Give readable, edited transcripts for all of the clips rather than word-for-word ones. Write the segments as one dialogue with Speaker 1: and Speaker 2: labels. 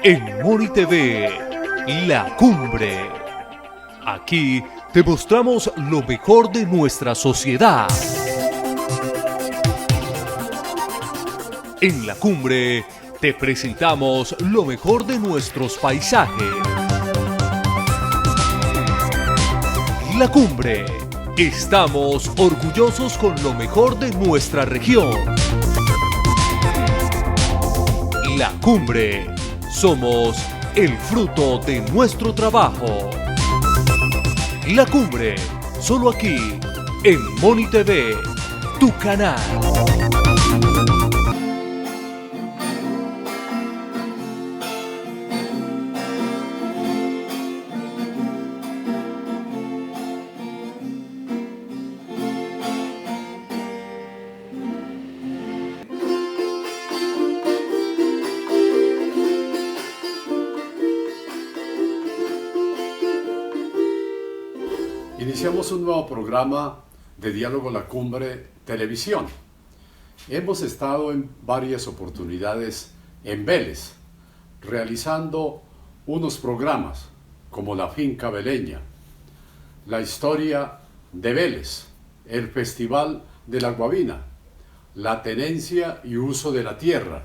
Speaker 1: En Moni TV, La Cumbre. Aquí te mostramos lo mejor de nuestra sociedad. En La Cumbre te presentamos lo mejor de nuestros paisajes. La Cumbre. Estamos orgullosos con lo mejor de nuestra región. La Cumbre. Somos el fruto de nuestro trabajo. La Cumbre. Solo aquí, en Moni TV, tu canal.
Speaker 2: Iniciamos un nuevo programa de Diálogo La Cumbre Televisión. Hemos estado en varias oportunidades en Vélez, realizando unos programas como La Finca Veleña, la historia de Vélez, el Festival de la Guavina, la tenencia y uso de la tierra,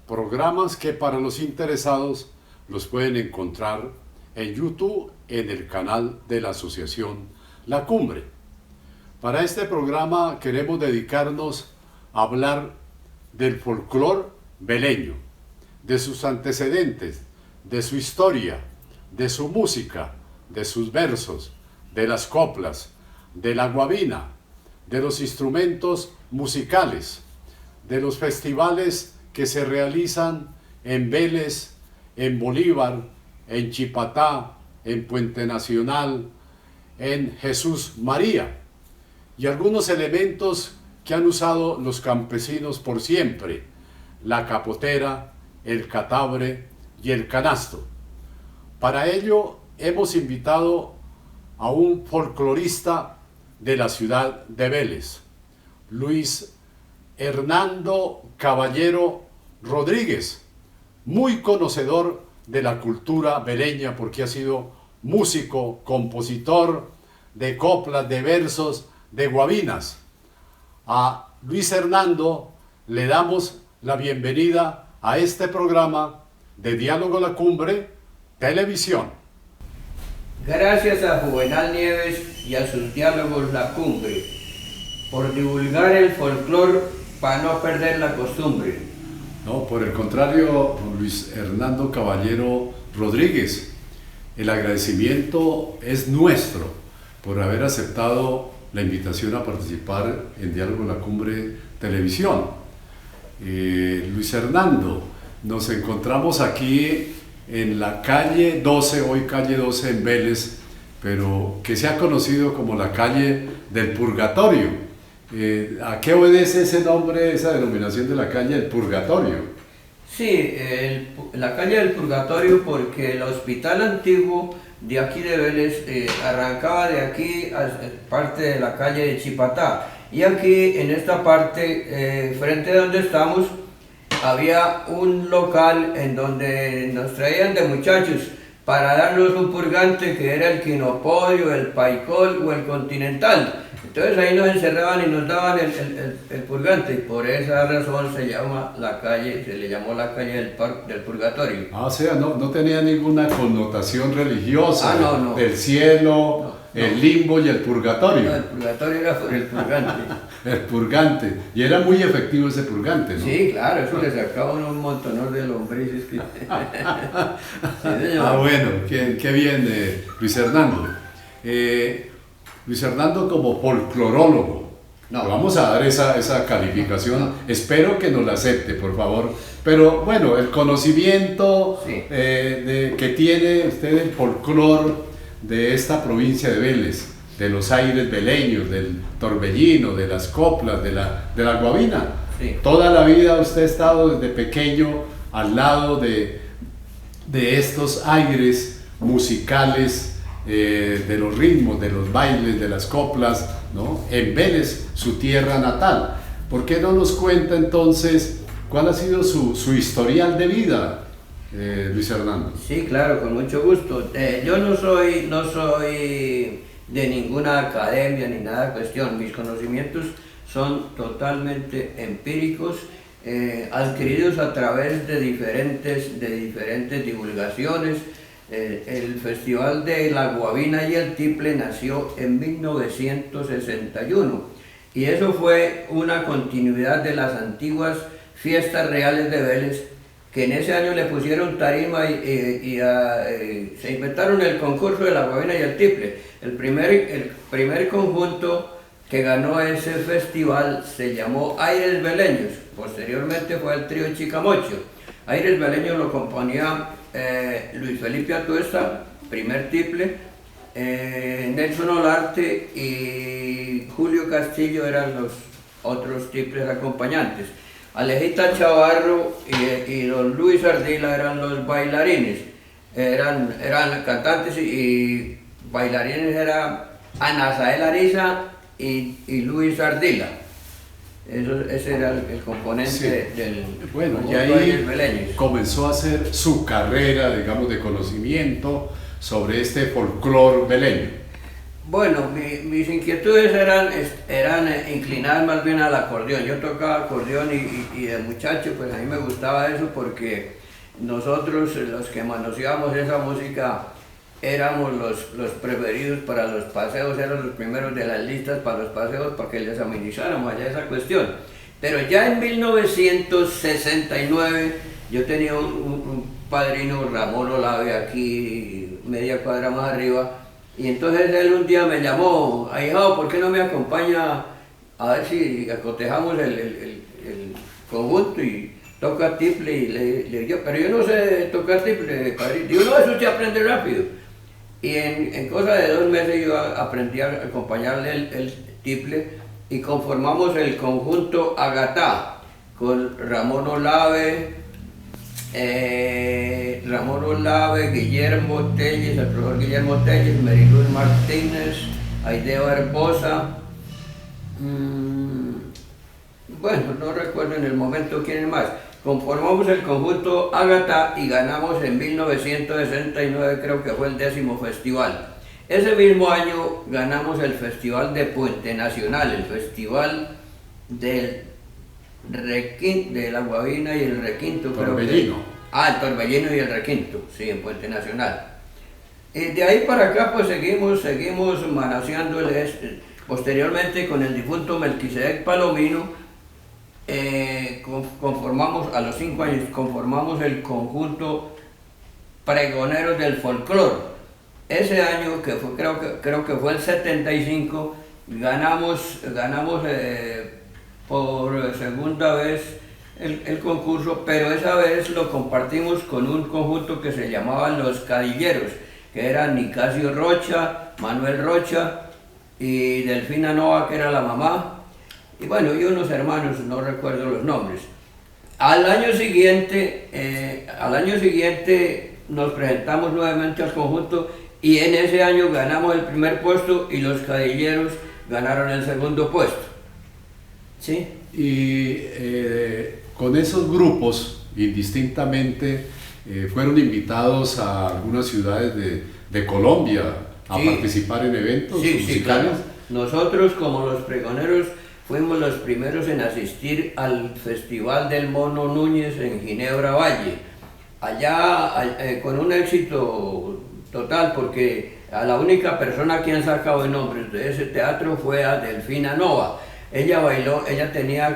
Speaker 2: programas que para los interesados los pueden encontrar en YouTube, en el canal de la Asociación La Cumbre. Para este programa queremos dedicarnos a hablar del folclore veleño, de sus antecedentes, de su historia, de su música, de sus versos, de las coplas, de la guabina, de los instrumentos musicales, de los festivales que se realizan en Vélez, en Bolívar, en Chipatá, en Puente Nacional, en Jesús María, y algunos elementos que han usado los campesinos por siempre: la capotera, el catabre y el canasto. Para ello hemos invitado a un folclorista de la ciudad de Vélez, Luis Hernando Caballero Rodríguez, muy conocedor de la cultura veleña porque ha sido músico, compositor de coplas, de versos, de guabinas. A Luis Hernando le damos la bienvenida a este programa de Diálogo La Cumbre Televisión.
Speaker 3: Gracias a Juvenal Nieves y a sus Diálogos La Cumbre por divulgar el folclore para no perder la costumbre.
Speaker 2: No, por el contrario, Luis Hernando Caballero Rodríguez, el agradecimiento es nuestro por haber aceptado la invitación a participar en Diálogo La Cumbre Televisión. Luis Hernando, nos encontramos aquí en la calle 12, hoy calle 12 en Vélez, pero que se ha conocido como la calle del Purgatorio. ¿A qué obedece ese nombre, esa denominación de la calle del Purgatorio?
Speaker 3: Sí, la calle del Purgatorio porque el hospital antiguo de aquí de Vélez arrancaba de aquí a parte de la calle de Chipatá, y aquí en esta parte, frente a donde estamos, había un local en donde nos traían de muchachos para darnos un purgante que era el quinopodio, el paicol o el continental. Entonces ahí nos encerraban y nos daban el purgante, y por esa razón se le llamó la calle del Purgatorio.
Speaker 2: O sea, no tenía ninguna connotación religiosa,
Speaker 3: no.
Speaker 2: del cielo, el limbo y el purgatorio.
Speaker 3: No, el purgatorio era por el purgante.
Speaker 2: El purgante, y era muy efectivo ese purgante, ¿no?
Speaker 3: Sí, claro, eso le sacaba un montón de lombrices. Sí,
Speaker 2: bueno, qué bien, Luis Hernando. Luis Hernando como folclorólogo, le vamos a dar esa calificación, espero que nos la acepte, por favor, pero bueno, el conocimiento
Speaker 3: sí,
Speaker 2: que tiene usted del folclore de esta provincia de Vélez, de los aires veleños, del torbellino, de las coplas, de la guabina.
Speaker 3: Sí.
Speaker 2: Toda la vida usted ha estado desde pequeño al lado de estos aires musicales, de los ritmos, de los bailes, de las coplas, ¿no? En Vélez, su tierra natal. ¿Por qué no nos cuenta entonces cuál ha sido su historial de vida? Luis Hernando.
Speaker 3: Sí, claro, con mucho gusto. Yo no soy de ninguna academia ni nada cuestión. Mis conocimientos son totalmente empíricos, adquiridos a través de diferentes divulgaciones. El Festival de la Guabina y el Tiple nació en 1961 y eso fue una continuidad de las antiguas fiestas reales de Vélez, que en ese año le pusieron tarima y se inventaron el concurso de la Guabina y el Tiple. El primer conjunto que ganó ese festival se llamó Aires Veleños, posteriormente fue el trío Chicamocho. Aires Veleños lo componía Luis Felipe Atuesta, primer tiple, Nelson Olarte y Julio Castillo eran los otros tiples acompañantes. Alejita Chavarro y don Luis Ardila eran los bailarines, eran cantantes y bailarines eran Anazael Ariza y Luis Ardila. Ese era el componente
Speaker 2: Sí.
Speaker 3: del
Speaker 2: Bueno, y
Speaker 3: conjunto Aires
Speaker 2: ahí
Speaker 3: Veleños.
Speaker 2: comenzó a hacer su carrera, digamos, de conocimiento sobre este folclore veleño.
Speaker 3: Bueno, mis inquietudes eran inclinadas más bien al acordeón. Yo tocaba acordeón y de muchacho pues a mí me gustaba eso porque nosotros los que manoseábamos esa música éramos los preferidos para los paseos, eran los primeros de las listas para los paseos para que les amenizáramos allá esa cuestión. Pero ya en 1969 yo tenía un padrino, Ramón Olave, aquí media cuadra más arriba, y entonces él un día me llamó: ahijado, ¿por qué no me acompaña a ver si acotejamos el conjunto y toca tiple? Y le digo, pero yo no sé tocar tiple, padrino. Digo, no, eso se aprende rápido. Y en cosa de 2 meses yo aprendí a acompañarle el tiple y conformamos el conjunto Agatá con Ramón Olave, Guillermo Telles, el profesor Guillermo Telles, Meriluz Martínez, Aideo Herbosa, bueno, no recuerdo en el momento quién más. Conformamos el conjunto Agatá y ganamos en 1969, creo que fue el 10º festival. Ese mismo año ganamos el Festival de Puente Nacional, el Festival de la Guabina y el Requinto, creo que.
Speaker 2: Torbellino.
Speaker 3: El Torbellino y el Requinto, sí, en Puente Nacional. Y de ahí para acá pues seguimos manoseando posteriormente con el difunto Melquisedec Palomino. Conformamos a los 5 años conformamos el conjunto Pregoneros del Folclor. Ese año, que fue, creo que fue el 75, ganamos por segunda vez el concurso, pero esa vez lo compartimos con un conjunto que se llamaba Los Cadilleros, que eran Nicasio Rocha, Manuel Rocha y Delfina Nova, que era la mamá, y bueno, y unos hermanos, no recuerdo los nombres. Al año siguiente nos presentamos nuevamente al conjunto y en ese año ganamos el primer puesto y los Cadilleros ganaron el segundo puesto. ¿Sí?
Speaker 2: Y con esos grupos, indistintamente, fueron invitados a algunas ciudades de Colombia a
Speaker 3: Sí.
Speaker 2: participar en eventos
Speaker 3: Sí,
Speaker 2: musicales.
Speaker 3: sí, claro. Nosotros, como los pregoneros, fuimos los primeros en asistir al Festival del Mono Núñez en Ginebra Valle. Allá con un éxito total, porque a la única persona que han sacado de nombres de ese teatro fue a Delfina Nova. Ella bailó,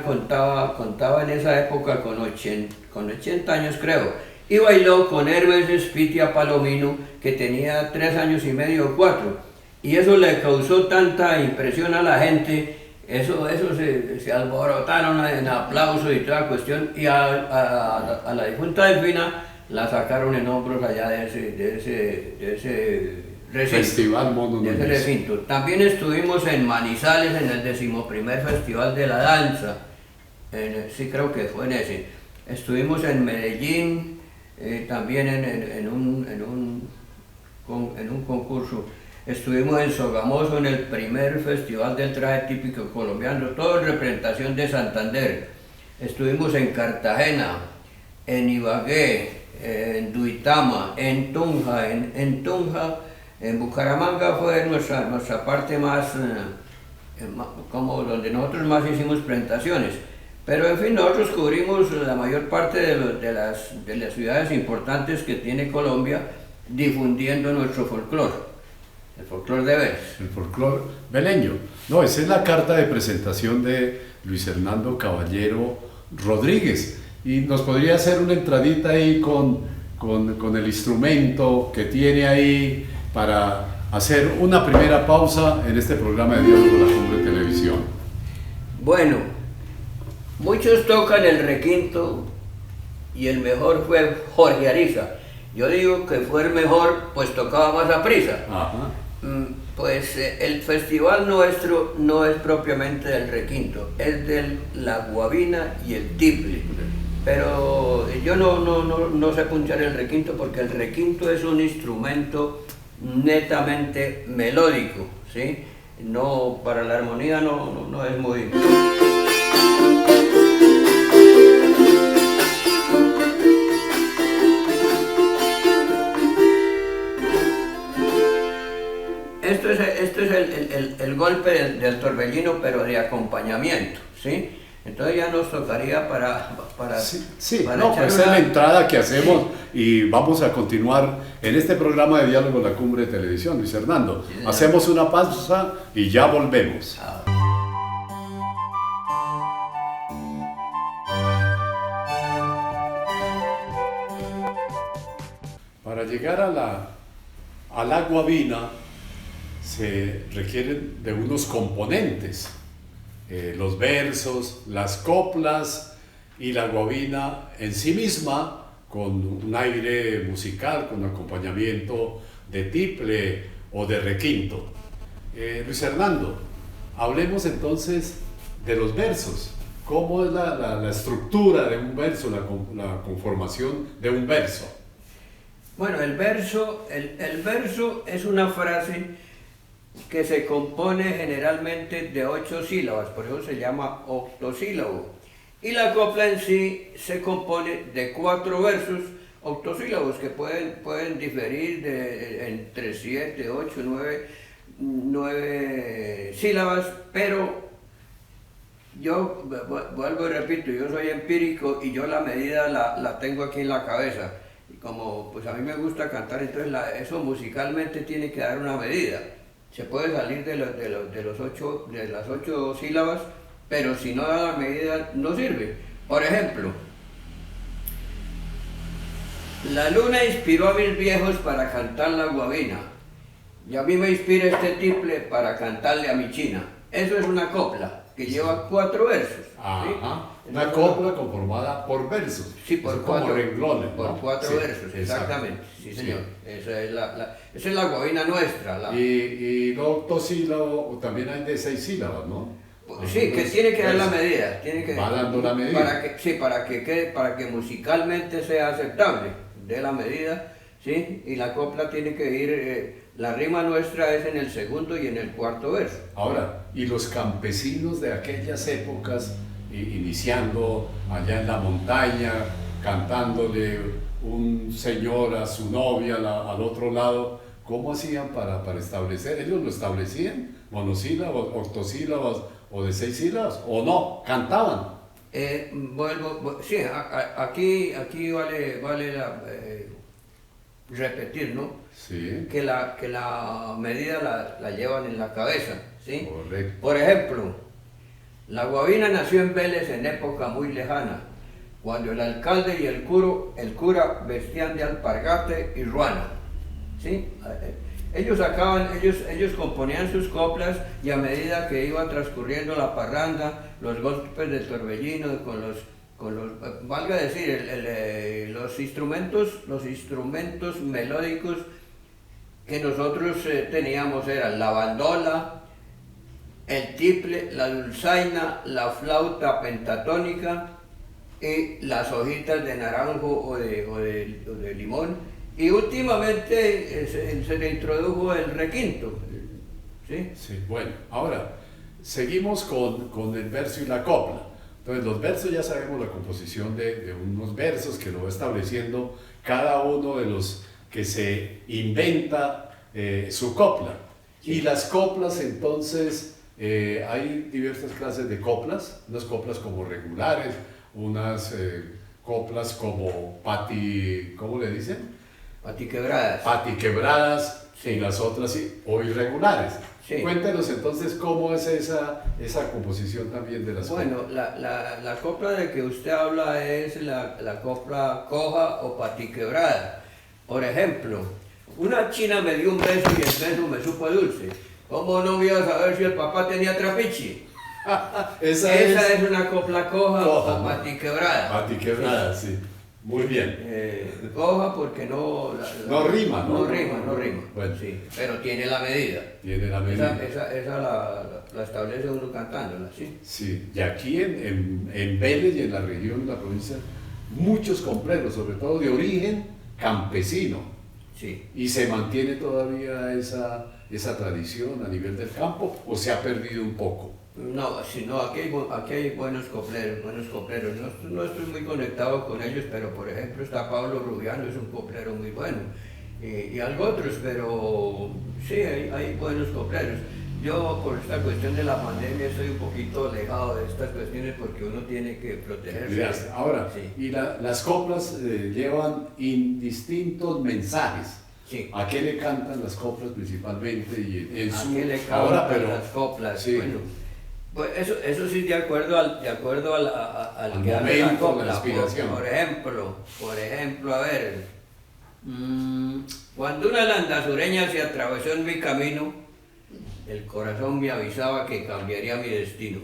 Speaker 3: contaba en esa época con 80 años creo, y bailó con Hermes Espitia Palomino, que tenía 3 años y medio o 4, y eso le causó tanta impresión a la gente. Eso se alborotaron en aplausos y toda cuestión, y a la difunta Delfina la sacaron en hombros allá de ese recinto.
Speaker 2: Festival Mono
Speaker 3: de ese
Speaker 2: Núñez.
Speaker 3: recinto. También estuvimos en Manizales en el 11º Festival de la Danza, sí creo que fue en ese. Estuvimos en Medellín, también en un concurso. Estuvimos en Sogamoso en el primer festival del traje típico colombiano, todo en representación de Santander. Estuvimos en Cartagena, en Ibagué, en Duitama, en Tunja, en Bucaramanga fue nuestra parte más, como donde nosotros más hicimos presentaciones. Pero en fin, nosotros cubrimos la mayor parte de las ciudades importantes que tiene Colombia, difundiendo nuestro folclore, el folclore de Vélez.
Speaker 2: El folclore veleño. No, esa es la carta de presentación de Luis Hernando Caballero Rodríguez. Y nos podría hacer una entradita ahí con el instrumento que tiene ahí para hacer una primera pausa en este programa de Diálogo La Cumbre Televisión.
Speaker 3: Bueno, muchos tocan el requinto y el mejor fue Jorge Ariza. Yo digo que fue el mejor, pues tocaba más a prisa.
Speaker 2: Ajá.
Speaker 3: Pues el festival nuestro no es propiamente del requinto, es de la guabina y el tiple. Pero yo no sé punchar el requinto porque el requinto es un instrumento netamente melódico, ¿sí? No, para la armonía no es muy... Esto es el golpe del torbellino, pero de acompañamiento, ¿sí? Entonces ya nos tocaría para
Speaker 2: no, pues es la entrada que hacemos y vamos a continuar en este programa de Diálogo La Cumbre de Televisión, Luis Hernando. Sí, hacemos una pausa y ya volvemos. Para llegar a la guabina se requieren de unos componentes. Los versos, las coplas y la guabina en sí misma, con un aire musical, con acompañamiento de tiple o de requinto. Luis Hernando, hablemos entonces de los versos. ¿Cómo es la estructura de un verso, la conformación de un verso?
Speaker 3: Bueno, el verso es una frase que se compone generalmente de 8 sílabas, por eso se llama octosílabo. Y la copla en sí se compone de 4 versos octosílabos que pueden diferir entre 7, 8, 9 sílabas, pero yo vuelvo y repito, yo soy empírico y yo la medida la tengo aquí en la cabeza. Y como pues a mí me gusta cantar, entonces eso musicalmente tiene que dar una medida. Se puede salir de las 8 sílabas, pero si no da la medida no sirve. Por ejemplo, la luna inspiró a mis viejos para cantar la guabina, y a mí me inspira este tiple para cantarle a mi china. Eso es una copla que lleva 4 versos.
Speaker 2: Ajá. ¿Sí? Una copla conformada por versos.
Speaker 3: Sí, por 4
Speaker 2: renglones.
Speaker 3: Por 4
Speaker 2: sí,
Speaker 3: versos, exactamente.
Speaker 2: Exacto.
Speaker 3: Sí, señor. Sí. Esa es la guabina nuestra.
Speaker 2: Y los octosílabos también hay de 6 sílabas, ¿no?
Speaker 3: Sí, que tiene que dar la medida.
Speaker 2: Va dando la medida.
Speaker 3: Para que musicalmente sea aceptable. De la medida, ¿sí? Y la copla tiene que ir... la rima nuestra es en el segundo y en el 4 verso.
Speaker 2: Ahora, ¿y los campesinos de aquellas épocas, iniciando allá en la montaña, cantándole un señor a su novia al otro lado, cómo hacían para establecer? ¿Ellos lo establecían? ¿Monosílabos, octosílabos o de 6 sílabas? ¿O no? ¿Cantaban?
Speaker 3: Sí, aquí vale repetir, ¿no?
Speaker 2: Sí.
Speaker 3: Que la medida la llevan en la cabeza, ¿sí?
Speaker 2: Correcto.
Speaker 3: Por ejemplo, la guabina nació en Vélez en época muy lejana, cuando el alcalde y el cura vestían de alpargate y ruana, ¿sí? Ellos componían sus coplas y a medida que iba transcurriendo la parranda, los golpes del torbellino, valga decir, los instrumentos melódicos que nosotros teníamos eran la bandola, el tiple, la dulzaina, la flauta pentatónica y las hojitas de naranjo o de limón. Y últimamente se le introdujo el requinto. ¿Sí?
Speaker 2: Sí, bueno, ahora seguimos con el verso y la copla. Entonces los versos ya sabemos la composición de unos versos que lo va estableciendo cada uno de los que se inventa su copla. Y las coplas entonces, hay diversas clases de coplas, unas coplas como regulares, unas coplas como ¿cómo le dicen?
Speaker 3: Patiquebradas.
Speaker 2: Patiquebradas,
Speaker 3: Sí.
Speaker 2: y las otras o irregulares.
Speaker 3: Sí.
Speaker 2: Cuéntenos entonces cómo es esa composición también de las
Speaker 3: Bueno, la copla de que usted habla es la copla coja o patiquebrada. Por ejemplo, una china me dio un beso y el beso me supo dulce. ¿Cómo no voy a saber si el papá tenía trapiche?
Speaker 2: Esa
Speaker 3: es una copla coja
Speaker 2: Coja,
Speaker 3: o
Speaker 2: ¿no?
Speaker 3: patiquebrada.
Speaker 2: Patiquebrada, sí. Muy bien.
Speaker 3: Coja porque no...
Speaker 2: No rima, ¿no?
Speaker 3: No rima.
Speaker 2: Bueno.
Speaker 3: Sí, pero tiene la medida.
Speaker 2: Tiene la medida.
Speaker 3: Esa la establece uno cantándola, ¿sí?
Speaker 2: Sí, y aquí en Vélez y en la región, la provincia, muchos compleros, sobre todo de origen campesino.
Speaker 3: Sí.
Speaker 2: ¿Y se mantiene todavía esa tradición a nivel del campo o se ha perdido un poco?
Speaker 3: No, aquí hay buenos copleros. No estoy muy conectado con ellos, pero por ejemplo está Pablo Rubiano, es un coplero muy bueno. Y algo otros, pero sí, hay buenos copleros. Yo por esta cuestión de la pandemia estoy un poquito alejado de estas cuestiones porque uno tiene que protegerse.
Speaker 2: Ahora,
Speaker 3: Sí.
Speaker 2: y las coplas llevan indistintos mensajes.
Speaker 3: Sí.
Speaker 2: ¿A qué le cantan las coplas principalmente? Y en
Speaker 3: ¿A
Speaker 2: su,
Speaker 3: qué le
Speaker 2: ahora,
Speaker 3: cantan
Speaker 2: pero,
Speaker 3: las coplas?
Speaker 2: sí.
Speaker 3: Bueno, pues eso sí, de acuerdo al
Speaker 2: Al
Speaker 3: que hace la
Speaker 2: momento,
Speaker 3: copla.
Speaker 2: la inspiración.
Speaker 3: Por ejemplo, a ver, cuando una landasureña se atravesó en mi camino, el corazón me avisaba que cambiaría mi destino.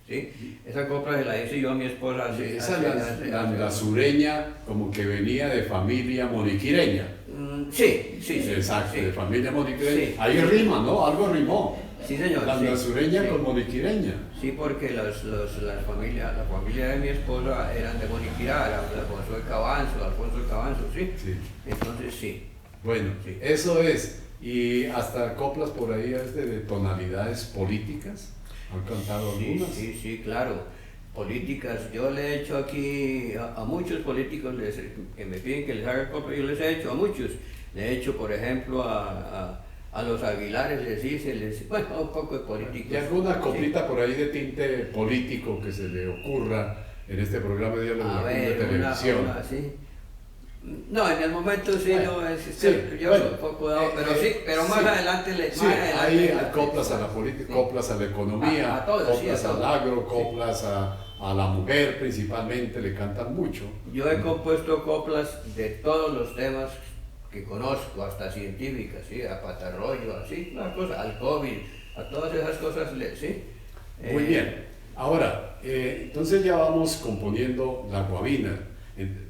Speaker 3: ¿Sí? Esa copla se la hice yo a mi esposa
Speaker 2: Esa landasureña como que venía de familia moniquireña.
Speaker 3: Sí.
Speaker 2: Exacto,
Speaker 3: sí.
Speaker 2: de familia moniquireña.
Speaker 3: Sí.
Speaker 2: Ahí rima, ¿no? Algo rimó.
Speaker 3: Sí, señor.
Speaker 2: Landasureña
Speaker 3: sí.
Speaker 2: con moniquireña.
Speaker 3: Sí, porque la familia de mi esposa eran de Moniquirá, Alfonso de Cabanzo, ¿sí?
Speaker 2: Sí.
Speaker 3: Entonces sí.
Speaker 2: Bueno,
Speaker 3: Sí.
Speaker 2: eso es. Y hasta coplas por ahí de tonalidades políticas. ¿Han cantado algunas?
Speaker 3: Sí, claro. Políticas, yo le he hecho aquí a muchos políticos que me piden que les haga copla, yo les he hecho a muchos. Le he hecho, por ejemplo, a los Aguilares, bueno, un poco de políticos.
Speaker 2: ¿Y alguna coplita
Speaker 3: Sí.
Speaker 2: por ahí de tinte político que se le ocurra en este programa de Diálogo
Speaker 3: A
Speaker 2: de
Speaker 3: ver,
Speaker 2: televisión?
Speaker 3: sí. No, en el momento sí,
Speaker 2: Bueno,
Speaker 3: no es.
Speaker 2: sí,
Speaker 3: Yo
Speaker 2: bueno,
Speaker 3: soy poco dado, pero sí, pero más
Speaker 2: sí.
Speaker 3: adelante
Speaker 2: Sí, hay coplas a la política, coplas a la economía,
Speaker 3: A todo, sí,
Speaker 2: coplas
Speaker 3: a
Speaker 2: al
Speaker 3: todo.
Speaker 2: agro, coplas a la mujer principalmente, le cantan mucho.
Speaker 3: Yo he compuesto coplas de todos los temas que conozco, hasta científicas, ¿sí? A Patarroyo, así, una cosa, al COVID, a todas esas cosas, ¿sí?
Speaker 2: Muy bien. Ahora, entonces ya vamos componiendo la guabina.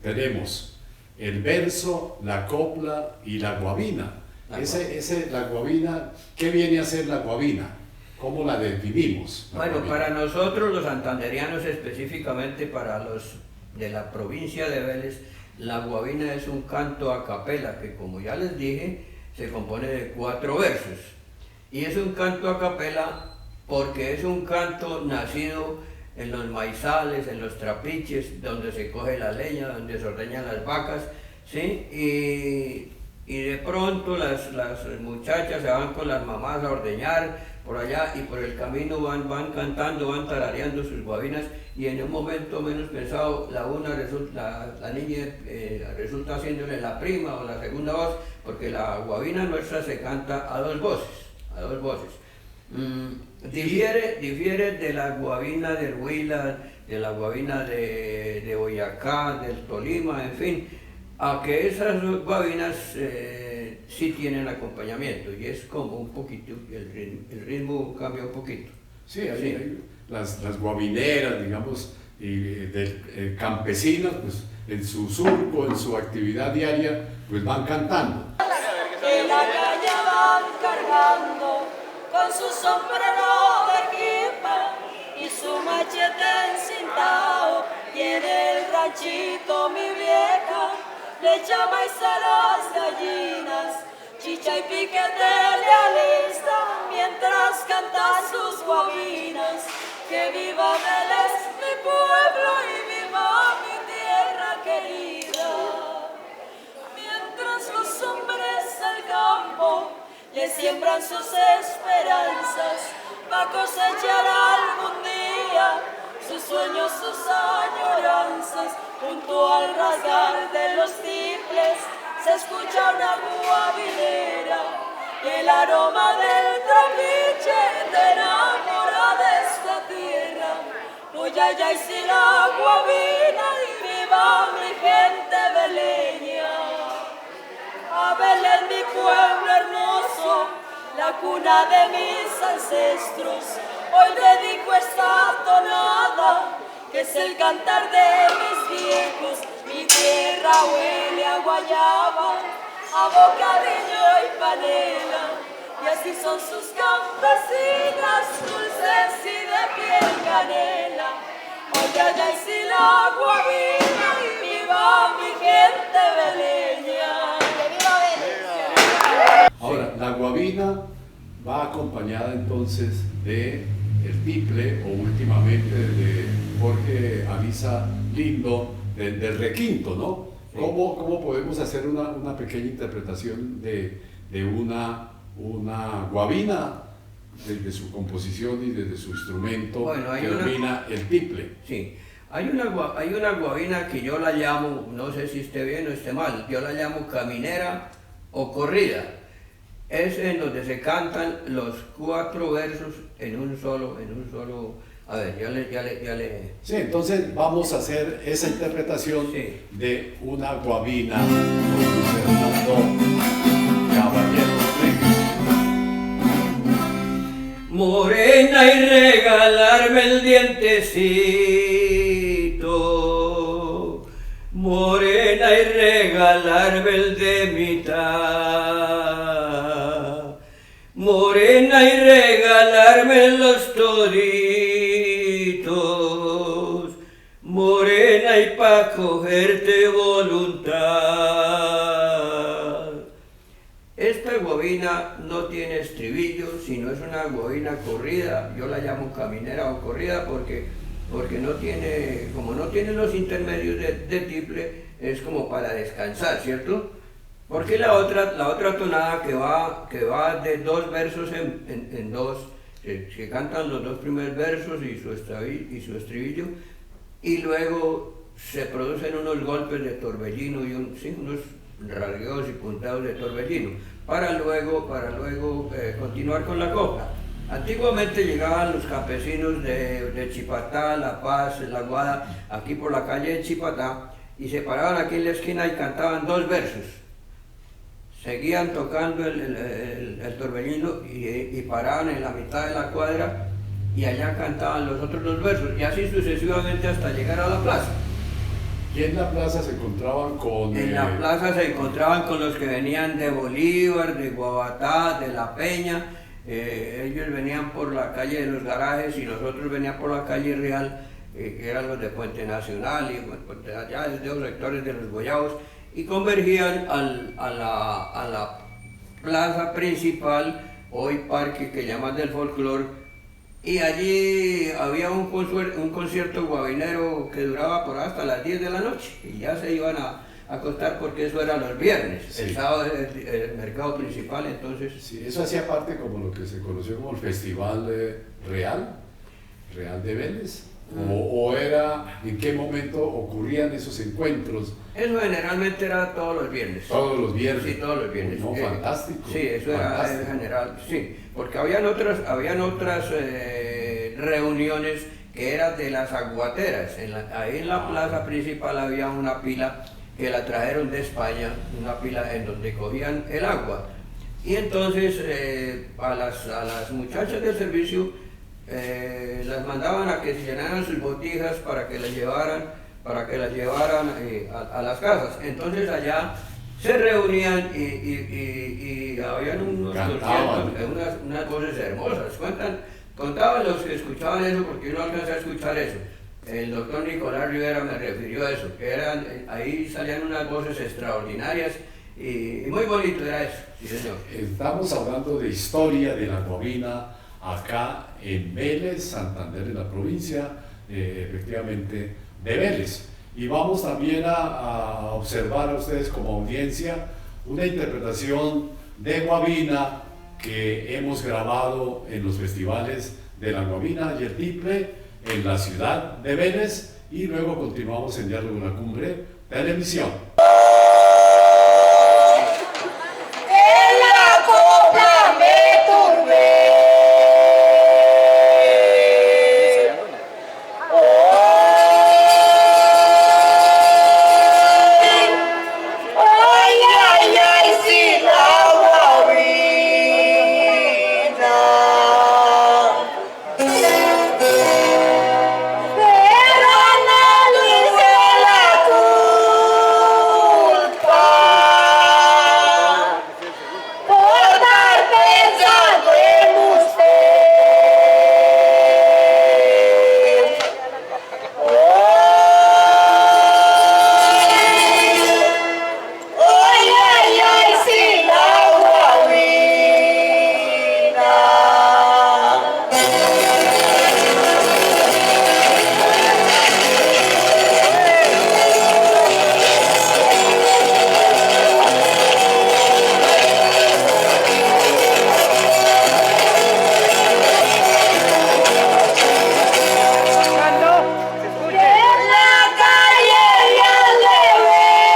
Speaker 2: Tenemos el verso, la copla y la guabina. La guabina, ¿qué viene a ser la guabina? ¿Cómo la definimos?
Speaker 3: Bueno, para nosotros los santanderianos, específicamente para los de la provincia de Vélez, la guabina es un canto a capela que, como ya les dije, se compone de 4 versos. Y es un canto a capela porque es un canto nacido en los maizales, en los trapiches, donde se coge la leña, donde se ordeñan las vacas, ¿sí? Y de pronto las muchachas se van con las mamás a ordeñar por allá y por el camino van cantando, van tarareando sus guabinas y en un momento menos pensado la niña resulta haciéndole la prima o la segunda voz, porque la guabina nuestra se canta a dos voces. Difiere de la guabina del Huila, de la guabina de Boyacá, del Tolima, en fin, a que esas guabinas sí tienen acompañamiento y es como un poquito, el ritmo cambia un poquito.
Speaker 2: Sí, hay las guabineras, digamos, campesinas, pues en su surco, en su actividad diaria, pues van cantando.
Speaker 4: En la calle van cargando con su sombrero de equipa y su machete encintado. Y en el ranchito mi vieja le echa maíz a las gallinas, chicha y piquete le alista mientras canta sus guabinas. que viva Vélez, mi pueblo, y viva mi tierra querida. Mientras los hombres al campo le siembran sus esperanzas, va a cosechar algún día sus sueños, sus añoranzas. Junto al rasgar de los tiples se escucha una guabinera y el aroma del trapiche te enamora de esta tierra. Uyayay si la guabina y viva mi gente beleña. A Belén, mi pueblo hermoso, la cuna de mis ancestros, hoy dedico esta tonada, que es el cantar de mis viejos. Mi tierra huele a guayaba, a bocadillo y panela, y así son sus campesinas, dulces y de piel canela. Oye, allá y si la guabina, y viva mi gente beleña. ¡Que viva Vélez!
Speaker 2: Ahora, la guabina va acompañada entonces de el tiple, o últimamente de Jorge Avisa Lindo, del requinto, ¿no?
Speaker 3: Sí.
Speaker 2: ¿Cómo podemos hacer una pequeña interpretación de una guabina desde su composición y desde su instrumento,
Speaker 3: Bueno, hay
Speaker 2: que
Speaker 3: una-
Speaker 2: domina el tiple?
Speaker 3: Sí, hay una guabina que yo la llamo, no sé si esté bien o esté mal, yo la llamo caminera o corrida. Es en donde se cantan los 4 versos en un solo, a ver, ya le...
Speaker 2: Sí, entonces vamos a hacer esa interpretación
Speaker 3: Sí.
Speaker 2: de una guabina con Fernando Caballero Rodríguez.
Speaker 3: Morena y regalarme el dientecito, morena y regalarme el de mitad, morena y regalarme los toditos, morena y pa' cogerte voluntad. Esta guabina no tiene estribillo, sino es una guabina corrida. Yo la llamo caminera o corrida porque no tiene, como no tiene los intermedios de tiple, es como para descansar, ¿cierto? Porque la otra tonada que va de 2 versos en 2, se cantan los 2 primeros versos y su estribillo, y luego se producen unos golpes de torbellino y unos rasgueos y puntados de torbellino, para luego continuar con la copla. Antiguamente llegaban los campesinos de Chipatá, La Paz, La Guada, aquí por la calle de Chipatá, y se paraban aquí en la esquina y cantaban 2 versos. Seguían tocando el torbellino y paraban en la mitad de la cuadra y allá cantaban los otros 2 versos, y así sucesivamente hasta llegar a la plaza.
Speaker 2: Y en la plaza se encontraban con...
Speaker 3: En la plaza se encontraban con los que venían de Bolívar, de Guabatá, de La Peña. Ellos venían por la calle de los Garajes y nosotros veníamos por la calle Real, que eran los de Puente Nacional y pues, allá desde los sectores de los Goyabos, y convergían a la plaza principal, hoy parque que llaman del folclor. Y allí había un concierto guabinero que duraba por hasta las 10 de la noche y ya se iban a acostar porque eso era los viernes.
Speaker 2: Sí.
Speaker 3: El sábado es el mercado principal, entonces...
Speaker 2: Sí, eso hacía parte como lo que se conoció como el Festival Real de Vélez. ¿O era en qué momento ocurrían esos encuentros?
Speaker 3: Eso generalmente era todos los viernes.
Speaker 2: Todos los viernes.
Speaker 3: Sí, todos los viernes.
Speaker 2: No, fantástico.
Speaker 3: Sí, eso era en general, sí. Porque habían otras reuniones que eran de las aguateras. Ahí en la plaza principal había una pila que la trajeron de España, una pila en donde cogían el agua. Y entonces a las muchachas del servicio las mandaban a que se llenaran sus botijas para que las llevaran a las casas. Entonces allá se reunían y habían unos
Speaker 2: Cantaban.
Speaker 3: conciertos, unas voces hermosas. Contaban los que escuchaban eso, porque yo no alcancé a escuchar eso. El doctor Nicolás Rivera me refirió a eso, que ahí salían unas voces extraordinarias y muy bonito era eso, sí señor.
Speaker 2: Estamos hablando de historia de la guabina acá en Vélez, Santander, en la provincia, efectivamente, de Vélez. Y vamos también a observar a ustedes como audiencia una interpretación de Guabina que hemos grabado en los festivales de la Guabina y el Tiple en la ciudad de Vélez, y luego continuamos en Diálogo en la Cumbre Televisión.
Speaker 4: En la copla me turbé. Ay, ay, ay, sin agua vina. Pero no dice la culpa por estar pensando en usted. Ay, ay, ay, sin agua vina. En la calle y al revés,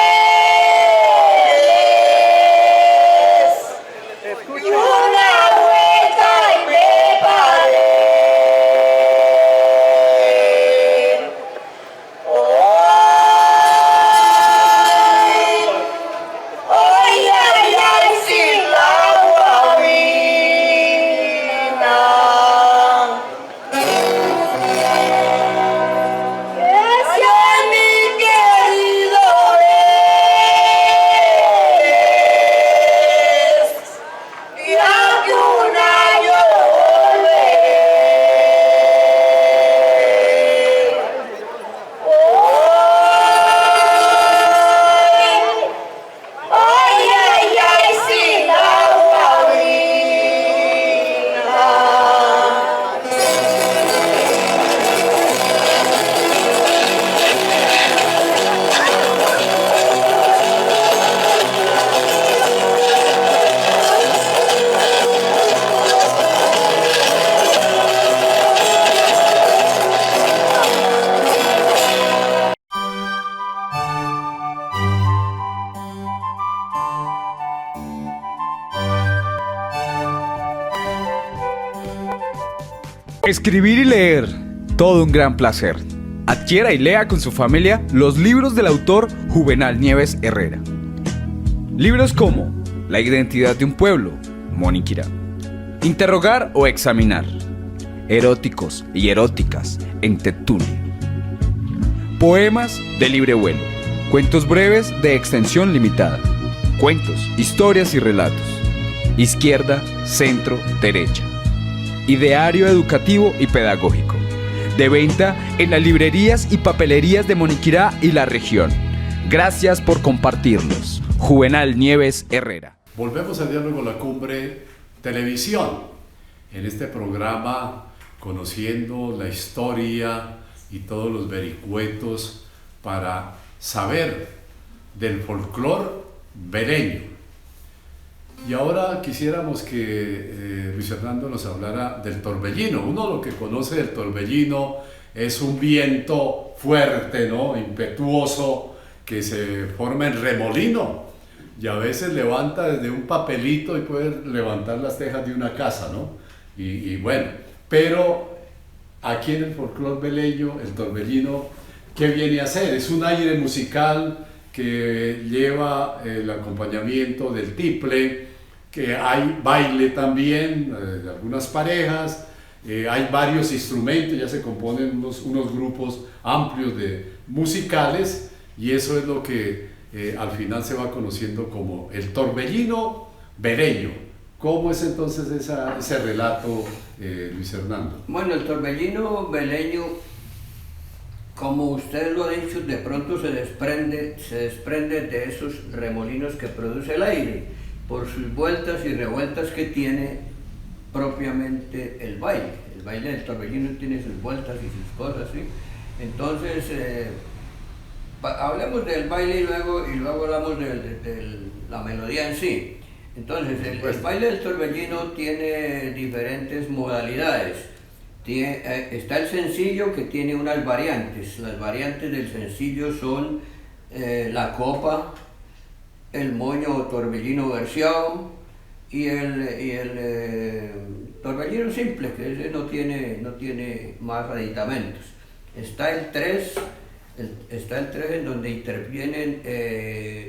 Speaker 4: y una vuelta y me paré. Ay, ay, ay, sin agua vina. Gracias, mi querido es, y aunque un año volveré. Ay, ay, ay, sin agua vina.
Speaker 5: Escribir y leer, todo un gran placer. Adquiera y lea con su familia los libros del autor Juvenal Nieves Herrera. Libros como La identidad de un pueblo, Moniquirá. Interrogar o examinar. Eróticos y eróticas en Tetule. Poemas de libre vuelo. Cuentos breves de extensión limitada. Cuentos, historias y relatos. Izquierda, centro, derecha. Ideario educativo y pedagógico. De venta en las librerías y papelerías de Moniquirá y la región. Gracias por compartirlos. Juvenal Nieves Herrera.
Speaker 2: Volvemos a Diálogo La Cumbre Televisión. En este programa, conociendo la historia y todos los vericuetos para saber del folclore veleño. Y ahora quisiéramos que Luis Fernando nos hablara del torbellino. Uno lo que conoce del torbellino es un viento fuerte, ¿no? Impetuoso, que se forma en remolino y a veces levanta desde un papelito y puede levantar las tejas de una casa, ¿no? Y bueno, pero aquí en el folclore veleño, el torbellino, ¿qué viene a hacer? Es un aire musical que lleva el acompañamiento del tiple, que hay baile también de algunas parejas, hay varios instrumentos, ya se componen unos grupos amplios de musicales, y eso es lo que al final se va conociendo como el torbellino veleño. ¿Cómo es entonces ese relato, Luis Fernando?
Speaker 3: Bueno, el torbellino veleño, como usted lo ha dicho, de pronto se desprende de esos remolinos que produce el aire, por sus vueltas y revueltas que tiene propiamente el baile. El baile del torbellino tiene sus vueltas y sus cosas, ¿sí? Entonces, hablemos del baile y luego hablamos de la melodía en sí. Entonces, el baile del torbellino tiene diferentes modalidades. Está el sencillo, que tiene unas variantes. Las variantes del sencillo son la copa, el moño o torbellino verseado y el torbellino simple, que ese no tiene más aditamentos. Está el 3 en donde intervienen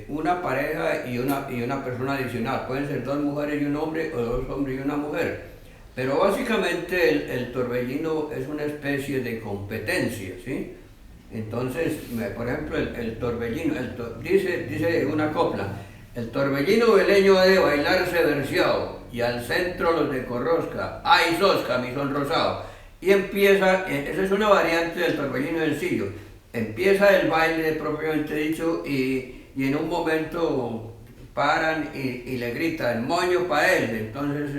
Speaker 3: una pareja y una persona adicional. Pueden ser 2 mujeres y un hombre, o 2 hombres y una mujer. Pero básicamente el torbellino es una especie de competencia, ¿sí? Entonces, por ejemplo, el torbellino, dice una copla: el torbellino veleño ha de bailarse verseado, y al centro los de Corrosca, ¡ay sos camisón rosado! Y empieza, esa es una variante del torbellino sencillo. Empieza el baile propiamente dicho y en un momento paran y le gritan moño pa' él. Entonces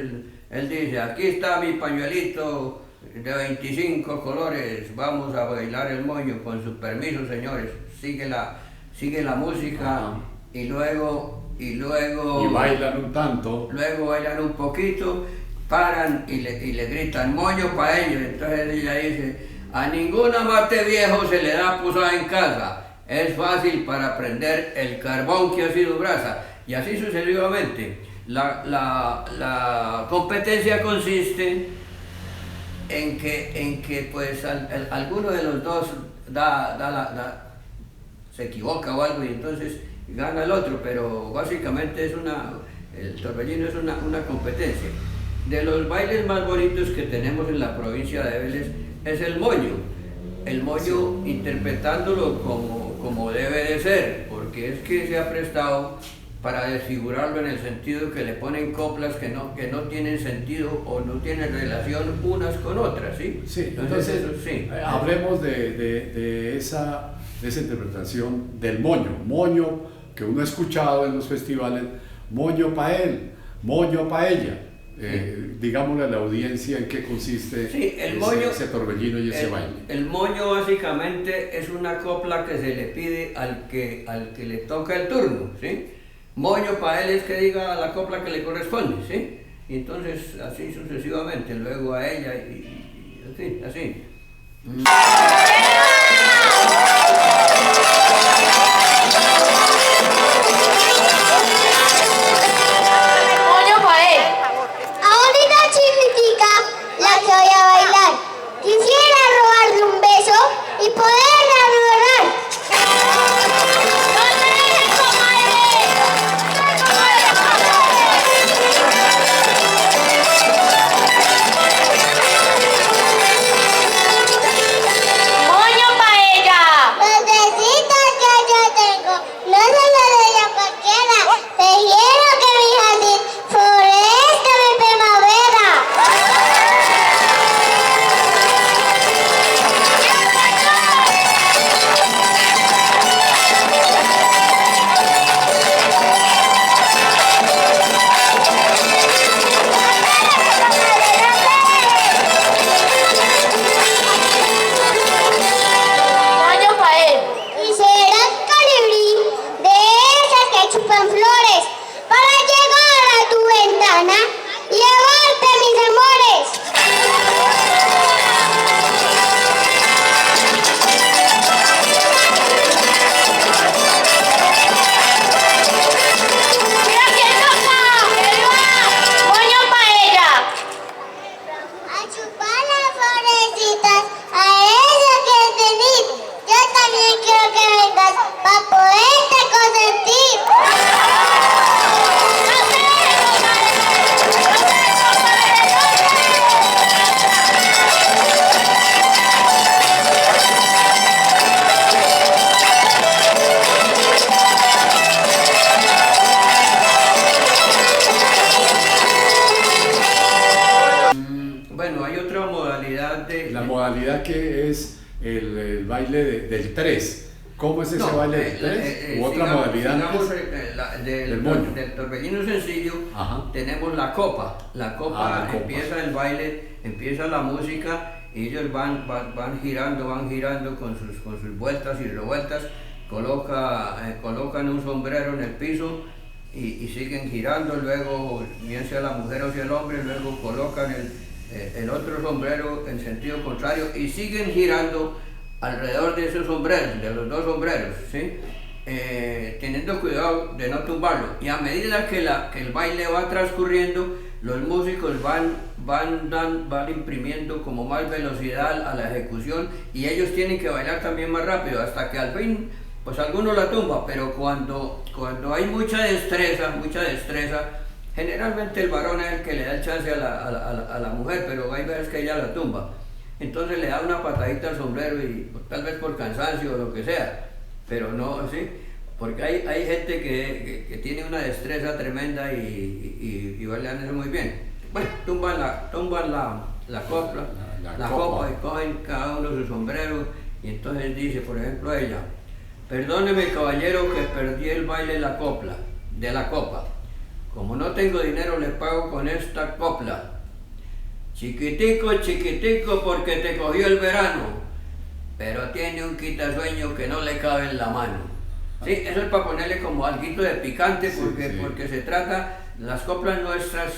Speaker 3: él dice: aquí está mi pañuelito de 25 colores, vamos a bailar el moño, con su permiso, señores. Sigue la música. y luego
Speaker 2: y bailan un tanto.
Speaker 3: Luego bailan un poquito, paran y le gritan moño pa' ellos. Entonces ella dice: a ninguna mate viejo se le da posada en casa, es fácil para prender el carbón que ha sido brasa. Y así sucesivamente. La competencia consiste en que pues alguno de los dos se equivoca o algo, y entonces gana el otro, pero básicamente el torbellino es una competencia. De los bailes más bonitos que tenemos en la provincia de Vélez es el moño. El moño, interpretándolo como debe de ser, porque es que se ha prestado para desfigurarlo en el sentido que le ponen coplas que no tienen sentido o no tienen relación unas con otras, ¿sí?
Speaker 2: Sí, entonces
Speaker 3: eso, sí.
Speaker 2: Hablemos de esa interpretación del moño que uno ha escuchado en los festivales: moño pa' él, moño pa' ella. Digámosle a la audiencia en qué consiste ese torbellino y ese baile.
Speaker 3: El moño básicamente es una copla que se le pide al que le toca el turno, ¿sí? Moño para él es que diga la copla que le corresponde, ¿sí? Y entonces así sucesivamente, luego a ella y así.
Speaker 6: La que voy a bailar. Quisiera robarle un beso y poderla adorar. ¡No te dejes, comadre! ¡Moño pa' ella! Los besitos que yo tengo no se los doy a cualquiera. Prefiero que mi jardín florezca mi primavera.
Speaker 2: La modalidad que es el baile del 3, ¿Cómo es ese
Speaker 3: No,
Speaker 2: baile del tres? ¿U otra modalidad
Speaker 3: sigamos,
Speaker 2: antes?
Speaker 3: del
Speaker 2: moño.
Speaker 3: del torbellino sencillo.
Speaker 2: Ajá.
Speaker 3: Tenemos la copa. La copa,
Speaker 2: La copa.
Speaker 3: empieza el baile, empieza la música, y ellos van girando con sus vueltas y revueltas, colocan un sombrero en el piso y siguen girando, luego bien sea la mujer o sea el hombre, luego colocan el otro sombrero en sentido contrario y siguen girando alrededor de esos sombreros, de los dos sombreros, ¿sí? Teniendo cuidado de no tumbarlo. Y a medida que el baile va transcurriendo, los músicos van imprimiendo como más velocidad a la ejecución y ellos tienen que bailar también más rápido hasta que al fin, pues alguno la tumba, pero cuando hay mucha destreza, generalmente el varón es el que le da el chance a la mujer, pero hay veces que ella la tumba. Entonces le da una patadita al sombrero y tal vez por cansancio o lo que sea, pero no, sí, porque hay gente que tiene una destreza tremenda y bailan eso muy bien. Bueno, tumban la copla, la copa y cogen cada uno su sombrero y entonces dice, por ejemplo, ella: perdóneme, caballero, que perdí el baile de la copa. Como no tengo dinero, le pago con esta copla. Chiquitico, chiquitico, porque te cogió el verano, pero tiene un quitasueño que no le cabe en la mano. Sí, eso es para ponerle como alguito de picante, porque se trata, las coplas nuestras,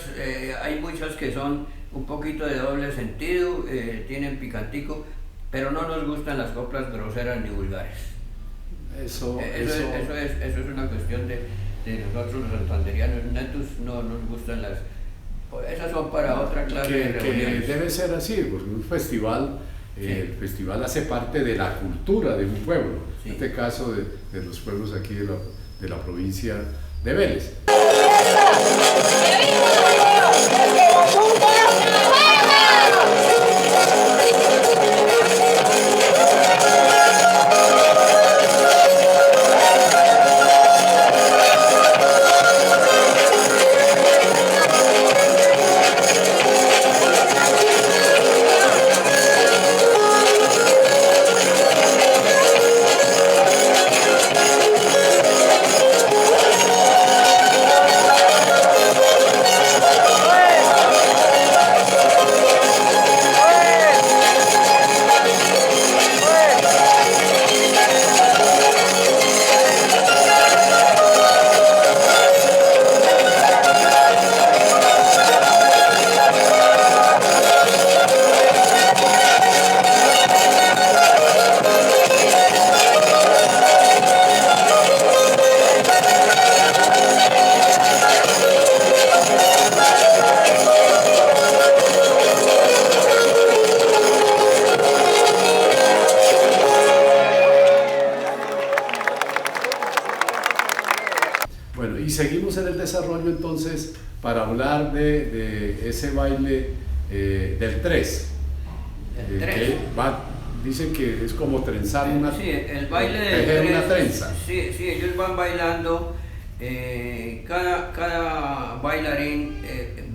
Speaker 3: hay muchas que son un poquito de doble sentido, tienen picantico, pero no nos gustan las coplas groseras ni vulgares. Eso es una cuestión de nosotros los santanderianos netos, no nos gustan las... Esas son para otra clase de reuniones.
Speaker 2: Que debe ser así, porque un festival, el festival hace parte de la cultura de un pueblo, en este caso de los pueblos aquí de la provincia de Vélez. Bueno, y seguimos en el desarrollo entonces para hablar de ese baile del tres. Dicen que es como trenzar una...
Speaker 3: Sí, el baile del tres,
Speaker 2: una trenza.
Speaker 3: Sí, ellos van bailando, cada bailarín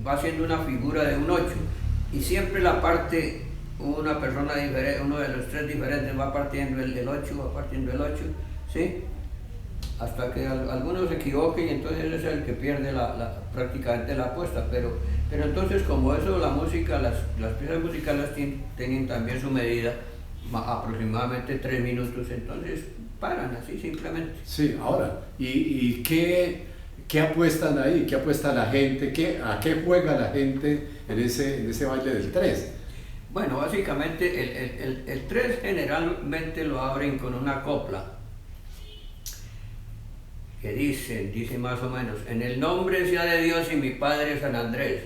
Speaker 3: va haciendo una figura de un 8 y siempre la parte, una persona diferente, uno de los tres diferentes va partiendo el 8, ¿sí? Hasta que alguno se equivoque y entonces él es el que pierde prácticamente la apuesta, pero entonces como eso, la música, las piezas musicales tienen también su medida, aproximadamente 3 minutos, entonces paran así simplemente.
Speaker 2: Sí, ahora, ¿y qué apuestan ahí? ¿Qué apuesta la gente? ¿A qué juega la gente en ese baile del 3?
Speaker 3: Bueno, básicamente el 3 generalmente lo abren con una copla que dice más o menos: en el nombre sea de Dios y mi padre San Andrés,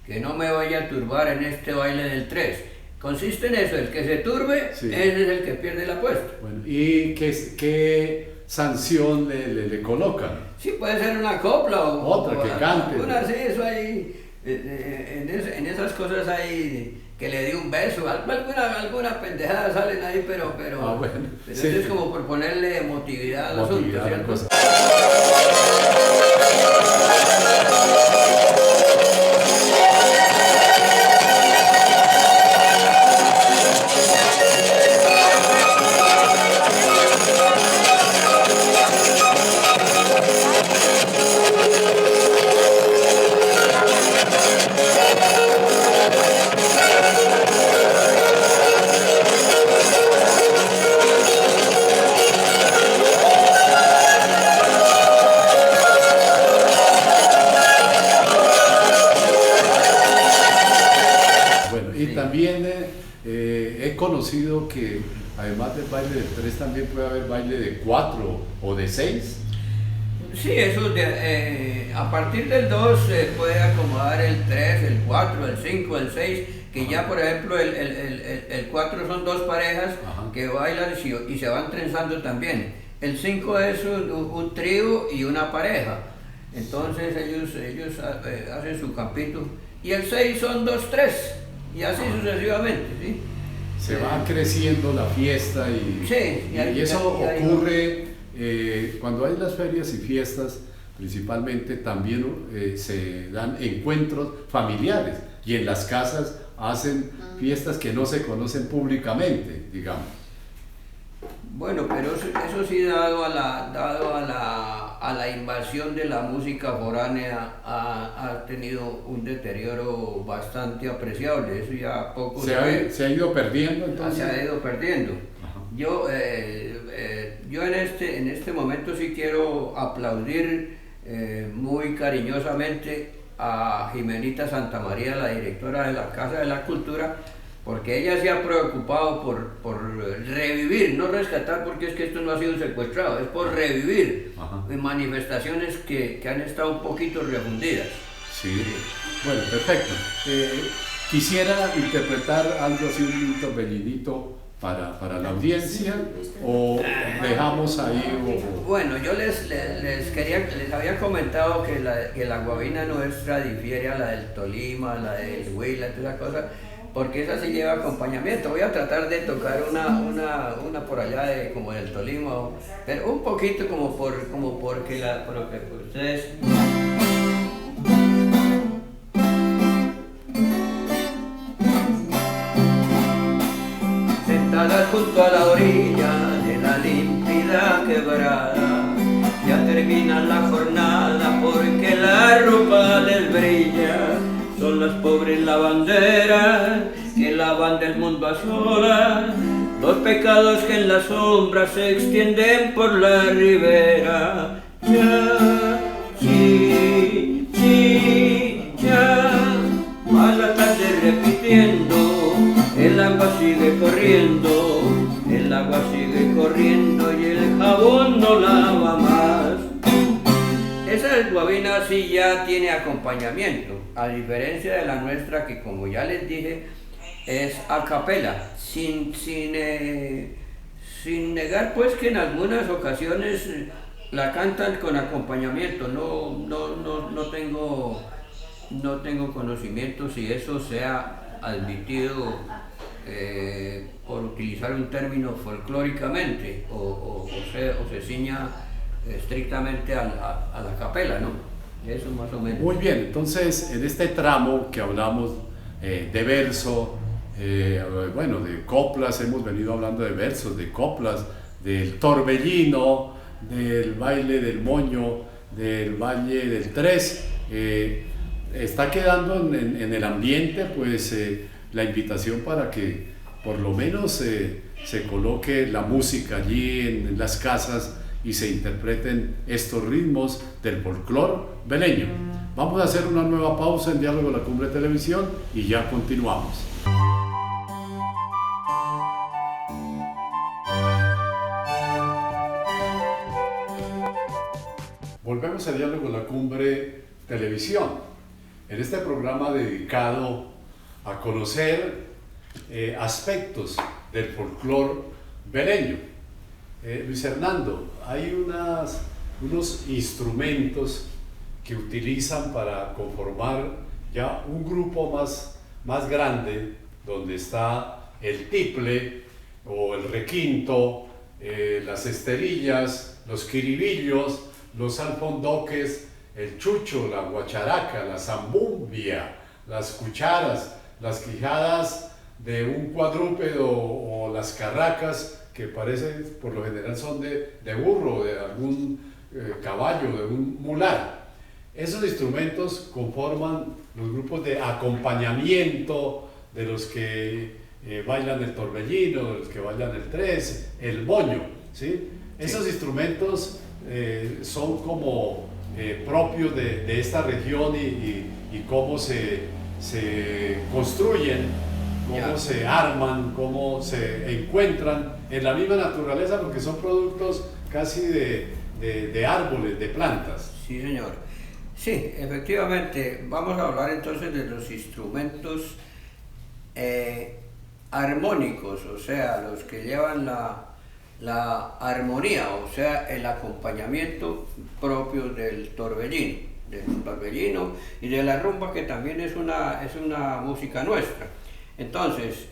Speaker 3: que no me vaya a turbar en este baile del 3. Consiste en eso, el que se turbe,
Speaker 2: sí,
Speaker 3: ese es el que pierde la apuesta.
Speaker 2: Bueno, ¿y qué sanción le colocan?
Speaker 3: Sí, puede ser una copla o
Speaker 2: otra que cante.
Speaker 3: Sí, eso hay, en esas cosas hay que le di un beso, alguna pendejada salen ahí, pero
Speaker 2: bueno,
Speaker 3: eso es como por ponerle emotividad al asunto, ¿cierto?
Speaker 2: conocido que además del baile de 3 también puede haber baile de 4 o de 6.
Speaker 3: Sí, eso a partir del 2 se puede acomodar el 3, el 4, el 5, el 6, que ya por ejemplo el 4 son 2 parejas que bailan y se van trenzando también. El 5 es un trío y una pareja, entonces ellos hacen su campito. Y el 6 son 2, 3 y así sucesivamente, ¿sí?
Speaker 2: Se va creciendo la fiesta y,
Speaker 3: sí,
Speaker 2: y eso ocurre cuando hay las ferias y fiestas, principalmente también se dan encuentros familiares y en las casas hacen fiestas que no se conocen públicamente, digamos.
Speaker 3: Bueno, pero eso sí, dado a la invasión de la música foránea, ha tenido un deterioro bastante apreciable. Eso ya poco
Speaker 2: se ha ido perdiendo, entonces.
Speaker 3: Se ha ido perdiendo. Yo en este momento sí quiero aplaudir muy cariñosamente a Jimenita Santamaría, la directora de la Casa de la Cultura, porque ella se ha preocupado por revivir, no rescatar, porque es que esto no ha sido secuestrado, es por revivir manifestaciones que han estado un poquito refundidas.
Speaker 2: Sí, bueno, perfecto. Quisiera interpretar algo así, un torbellinito para la audiencia, o dejamos ahí.
Speaker 3: Bueno, yo les había comentado que la guabina nuestra difiere a la del Tolima, a la del Huila, toda esa cosa, porque esa sí lleva acompañamiento. Voy a tratar de tocar una por allá como del Tolima, pero un poquito como porque ustedes. Sentadas junto a la orilla de la límpida quebrada, ya termina la jornada porque la ropa les brilla. Son las pobres lavanderas que lavan del mundo a solas, los pecados que en la sombra se extienden por la ribera. Ya, sí, sí, ya, a la tarde repitiendo, el agua sigue corriendo, el agua sigue corriendo y el jabón no lava más. Esa guabina sí ya tiene acompañamiento, a diferencia de la nuestra que, como ya les dije, es a capela, sin negar pues que en algunas ocasiones la cantan con acompañamiento. No tengo conocimiento si eso sea admitido por utilizar un término folclóricamente o se ciña estrictamente a la capela, ¿no? Eso más o menos.
Speaker 2: Muy bien, entonces en este tramo que hablamos de verso, bueno, de coplas, hemos venido hablando de versos, de coplas, del torbellino, del baile del moño, del baile del 3, está quedando en el ambiente pues la invitación para que por lo menos se coloque la música allí en las casas y se interpreten estos ritmos del folclore beleño. Vamos a hacer una nueva pausa en Diálogo La Cumbre Televisión y ya continuamos. Volvemos a Diálogo La Cumbre Televisión, en este programa dedicado a conocer aspectos del folclore beleño. Luis Hernando, hay unos instrumentos que utilizan para conformar ya un grupo más grande, donde está el tiple o el requinto, las esterillas, los quiribillos, los alfondoques, el chucho, la guacharaca, la zambumbia, las cucharas, las quijadas de un cuadrúpedo o las carracas, que parecen, por lo general son de burro, de algún caballo, de un mular. Esos instrumentos conforman los grupos de acompañamiento de los que bailan el torbellino, de los que bailan el 3, el moño, ¿sí? Esos instrumentos son como propios de esta región y cómo se construyen cómo
Speaker 3: Ya.
Speaker 2: se arman, cómo se encuentran en la misma naturaleza, porque son productos casi de árboles, de plantas.
Speaker 3: Sí, señor. Sí, efectivamente, vamos a hablar entonces de los instrumentos armónicos, o sea, los que llevan la armonía, o sea, el acompañamiento propio del torbellino y de la rumba, que también es una música nuestra. Entonces,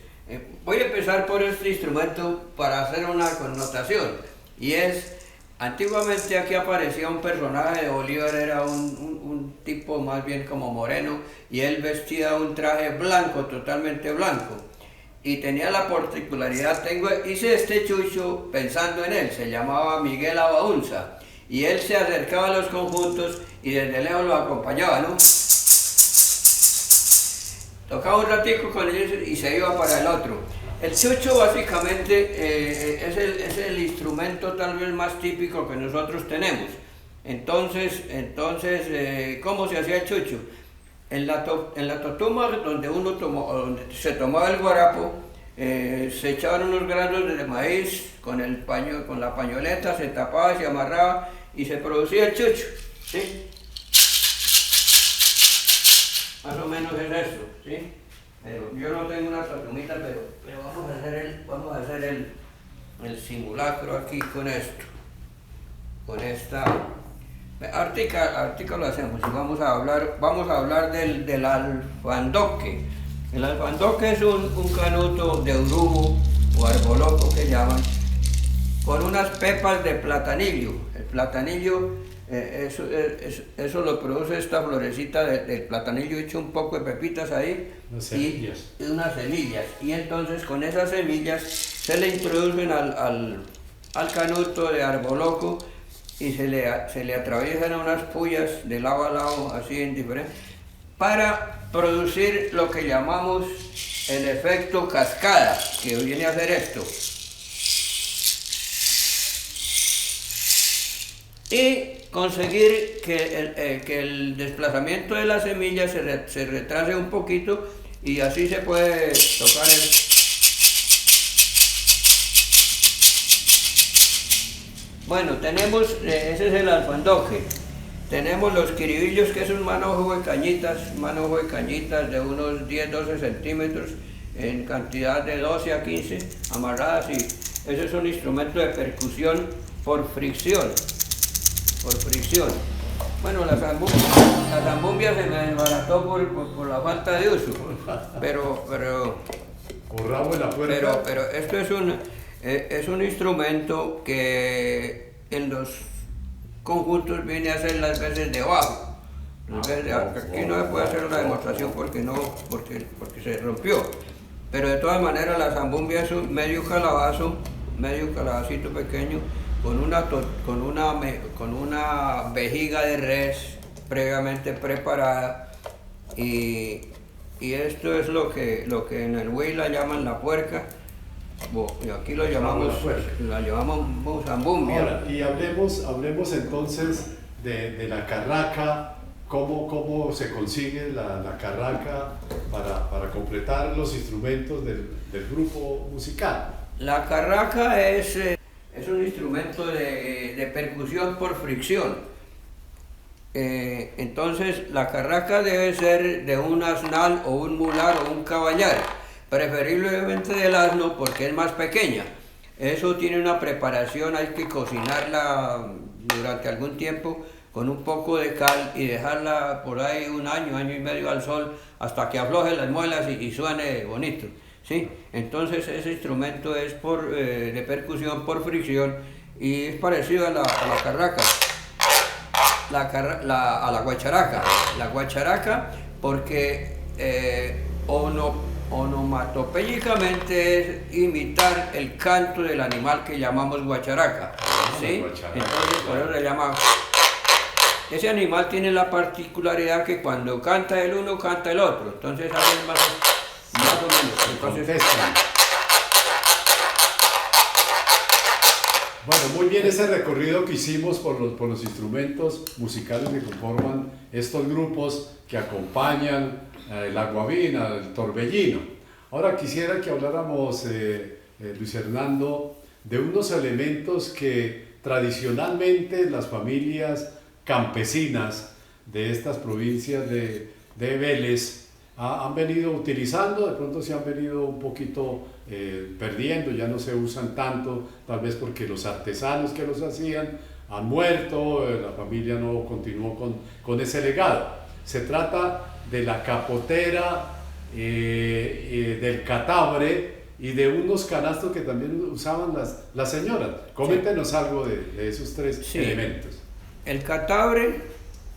Speaker 3: voy a empezar por este instrumento para hacer una connotación, y es, antiguamente aquí aparecía un personaje de Bolívar, era un tipo más bien como moreno, y él vestía un traje blanco, totalmente blanco, y tenía la particularidad, hice este chucho pensando en él, se llamaba Miguel Abaunza, y él se acercaba a los conjuntos y desde lejos lo acompañaba, ¿no? Tocaba un ratico con ellos y se iba para el otro. El chucho básicamente es el instrumento tal vez más típico que nosotros tenemos. Entonces, ¿cómo se hacía el chucho? En la totuma donde se tomaba el guarapo, se echaban unos granos de maíz con la pañoleta, se tapaba, se amarraba y se producía el chucho, ¿sí? Más o menos es eso, ¿sí? Pero yo no tengo una tatumita, pero vamos a hacer el simulacro aquí con esto. Con esta... Ahorita lo hacemos y vamos a hablar del alfandoque. El alfandoque es un canuto de urubu o arboloco que llaman, con unas pepas de platanillo. El platanillo, eso lo produce esta florecita del platanillo, hecho un poco de pepitas ahí,
Speaker 2: Unas semillas.
Speaker 3: y unas semillas. Y entonces con esas semillas se le introducen al canuto de arboloco y se le atraviesan unas pullas de lado a lado, así en diferente, para producir lo que llamamos el efecto cascada, que viene a hacer esto. Y conseguir que el desplazamiento de las semillas se retrase un poquito, y así se puede tocar Bueno, tenemos, ese es el alfandoque. Tenemos los quiribillos, que es un manojo de cañitas de unos 10-12 centímetros, en cantidad de 12 a 15 amarradas, y ese es un instrumento de percusión por fricción. Bueno, la zambumbia se me desbarató por la falta de uso, pero
Speaker 2: Por rabo de la puerta.
Speaker 3: pero esto es un instrumento que en los conjuntos viene a ser las veces de bajo. Aquí no se puede hacer una demostración porque se rompió. Pero de todas maneras la zambumbia es un medio calabacito pequeño con una vejiga de res previamente preparada, y esto es lo que en el Huila llaman la puerca. Y aquí la llamamos zambumbia.
Speaker 2: Ahora, y hablemos entonces de la carraca, cómo se consigue la carraca para completar los instrumentos del grupo musical.
Speaker 3: La carraca es un instrumento de percusión por fricción. Entonces la carraca debe ser de un asnal o un mular o un caballar, preferiblemente del asno porque es más pequeña. Eso tiene una preparación, hay que cocinarla durante algún tiempo con un poco de cal y dejarla por ahí un año y medio al sol hasta que afloje las muelas y suene bonito, ¿sí? Entonces ese instrumento es de percusión por fricción y es parecido a la carraca, a la guacharaca. La guacharaca porque onomatopéyicamente es imitar el canto del animal que llamamos guacharaca, ¿sí? Entonces por eso se llama... Ese animal tiene la particularidad que cuando canta el uno, canta el otro. Entonces hacen más o menos. Entonces,
Speaker 2: bueno, muy bien ese recorrido que hicimos por los instrumentos musicales que conforman estos grupos que acompañan la guabina, el torbellino. Ahora quisiera que habláramos, Luis Hernando, de unos elementos que tradicionalmente las familias campesinas de estas provincias de Vélez han venido utilizando, de pronto se han venido un poquito perdiendo, ya no se usan tanto, tal vez porque los artesanos que los hacían han muerto, la familia no continuó con ese legado. Se trata de la capotera, del catabre y de unos canastos que también usaban las señoras. Coméntenos algo de esos tres elementos.
Speaker 3: El catabre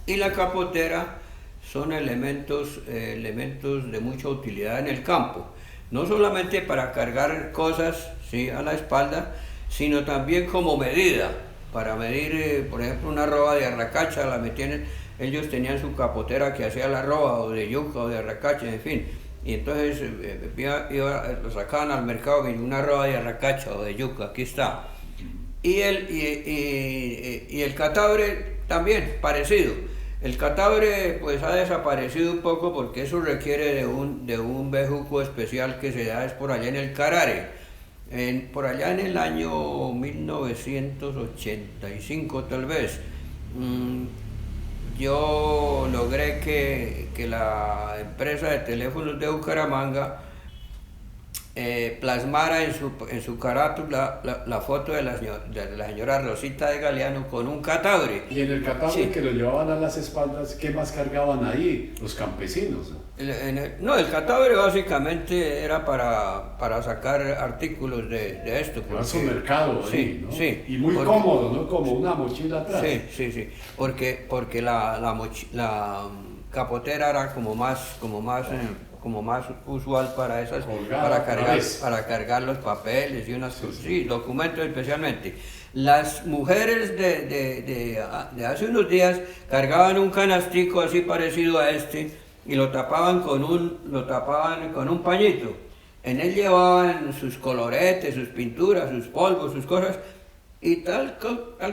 Speaker 3: y la capotera son elementos de mucha utilidad en el campo, no solamente para cargar cosas, ¿sí?, a la espalda, sino también como medida, para medir, por ejemplo, una roba de arracacha, ellos tenían su capotera que hacía la roba, o de yuca, o de arracacha, en fin, y entonces lo sacaban al mercado, y una roba de arracacha o de yuca, aquí está. Y el catabre también, parecido. El catabre pues ha desaparecido un poco porque eso requiere de un bejuco especial que se da es por allá en el Carare. Por allá en el año 1985 tal vez, yo logré que la empresa de teléfonos de Bucaramanga plasmara en su carátula la foto de la señora Rosita de Galeano con un catabre.
Speaker 2: Y en el catabre que lo llevaban a las espaldas, ¿qué más cargaban ahí los campesinos?
Speaker 3: El catabre básicamente era para sacar artículos de esto.
Speaker 2: Para su mercado ahí, ¿no?
Speaker 3: Sí.
Speaker 2: Y muy cómodo, ¿no? Como una mochila atrás.
Speaker 3: Sí. Porque la capotera era como más usual para esas, para cargar los papeles y unas cosas, sí, documentos especialmente. Las mujeres de hace unos días cargaban un canastico así parecido a este y lo tapaban con un pañito. En él llevaban sus coloretes, sus pinturas, sus polvos, sus cosas y tal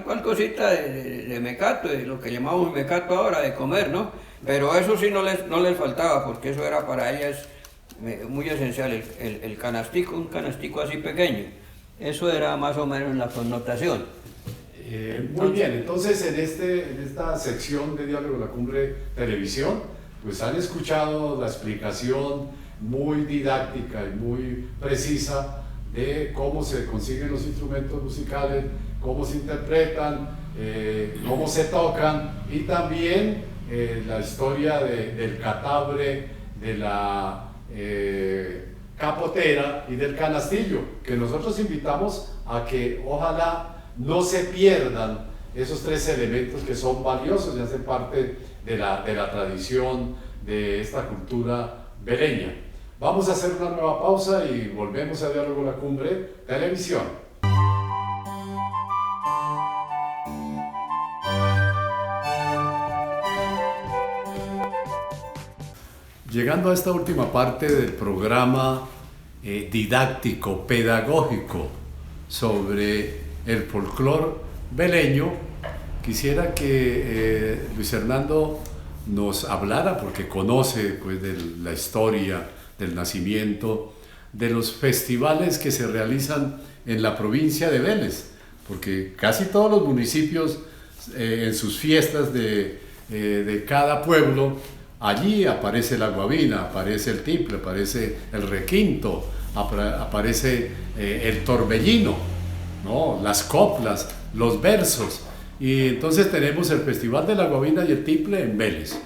Speaker 3: cual cosita de mecato, de lo que llamamos mecato ahora, de comer, ¿no? Pero eso sí no les faltaba, porque eso era para ellas muy esencial, el canastico, un canastico así pequeño. Eso era más o menos la connotación.
Speaker 2: Muy bien, entonces en esta sección de Diálogo de la Cumbre Televisión, pues han escuchado la explicación muy didáctica y muy precisa de cómo se consiguen los instrumentos musicales, cómo se interpretan, cómo se tocan y también la historia del catabre, de la capotera y del canastillo, que nosotros invitamos a que ojalá no se pierdan esos tres elementos que son valiosos y hacen parte de la tradición de esta cultura veleña. Vamos a hacer una nueva pausa y volvemos a Diálogo de la Cumbre Televisión. Llegando a esta última parte del programa didáctico, pedagógico sobre el folclore veleño, quisiera que Luis Hernando nos hablara, porque conoce pues, de la historia del nacimiento, de los festivales que se realizan en la provincia de Vélez, porque casi todos los municipios en sus fiestas de cada pueblo, allí aparece la guabina, aparece el tiple, aparece el requinto, aparece el torbellino, ¿no? Las coplas, los versos. Y entonces tenemos el Festival de la Guabina y el Tiple en Vélez,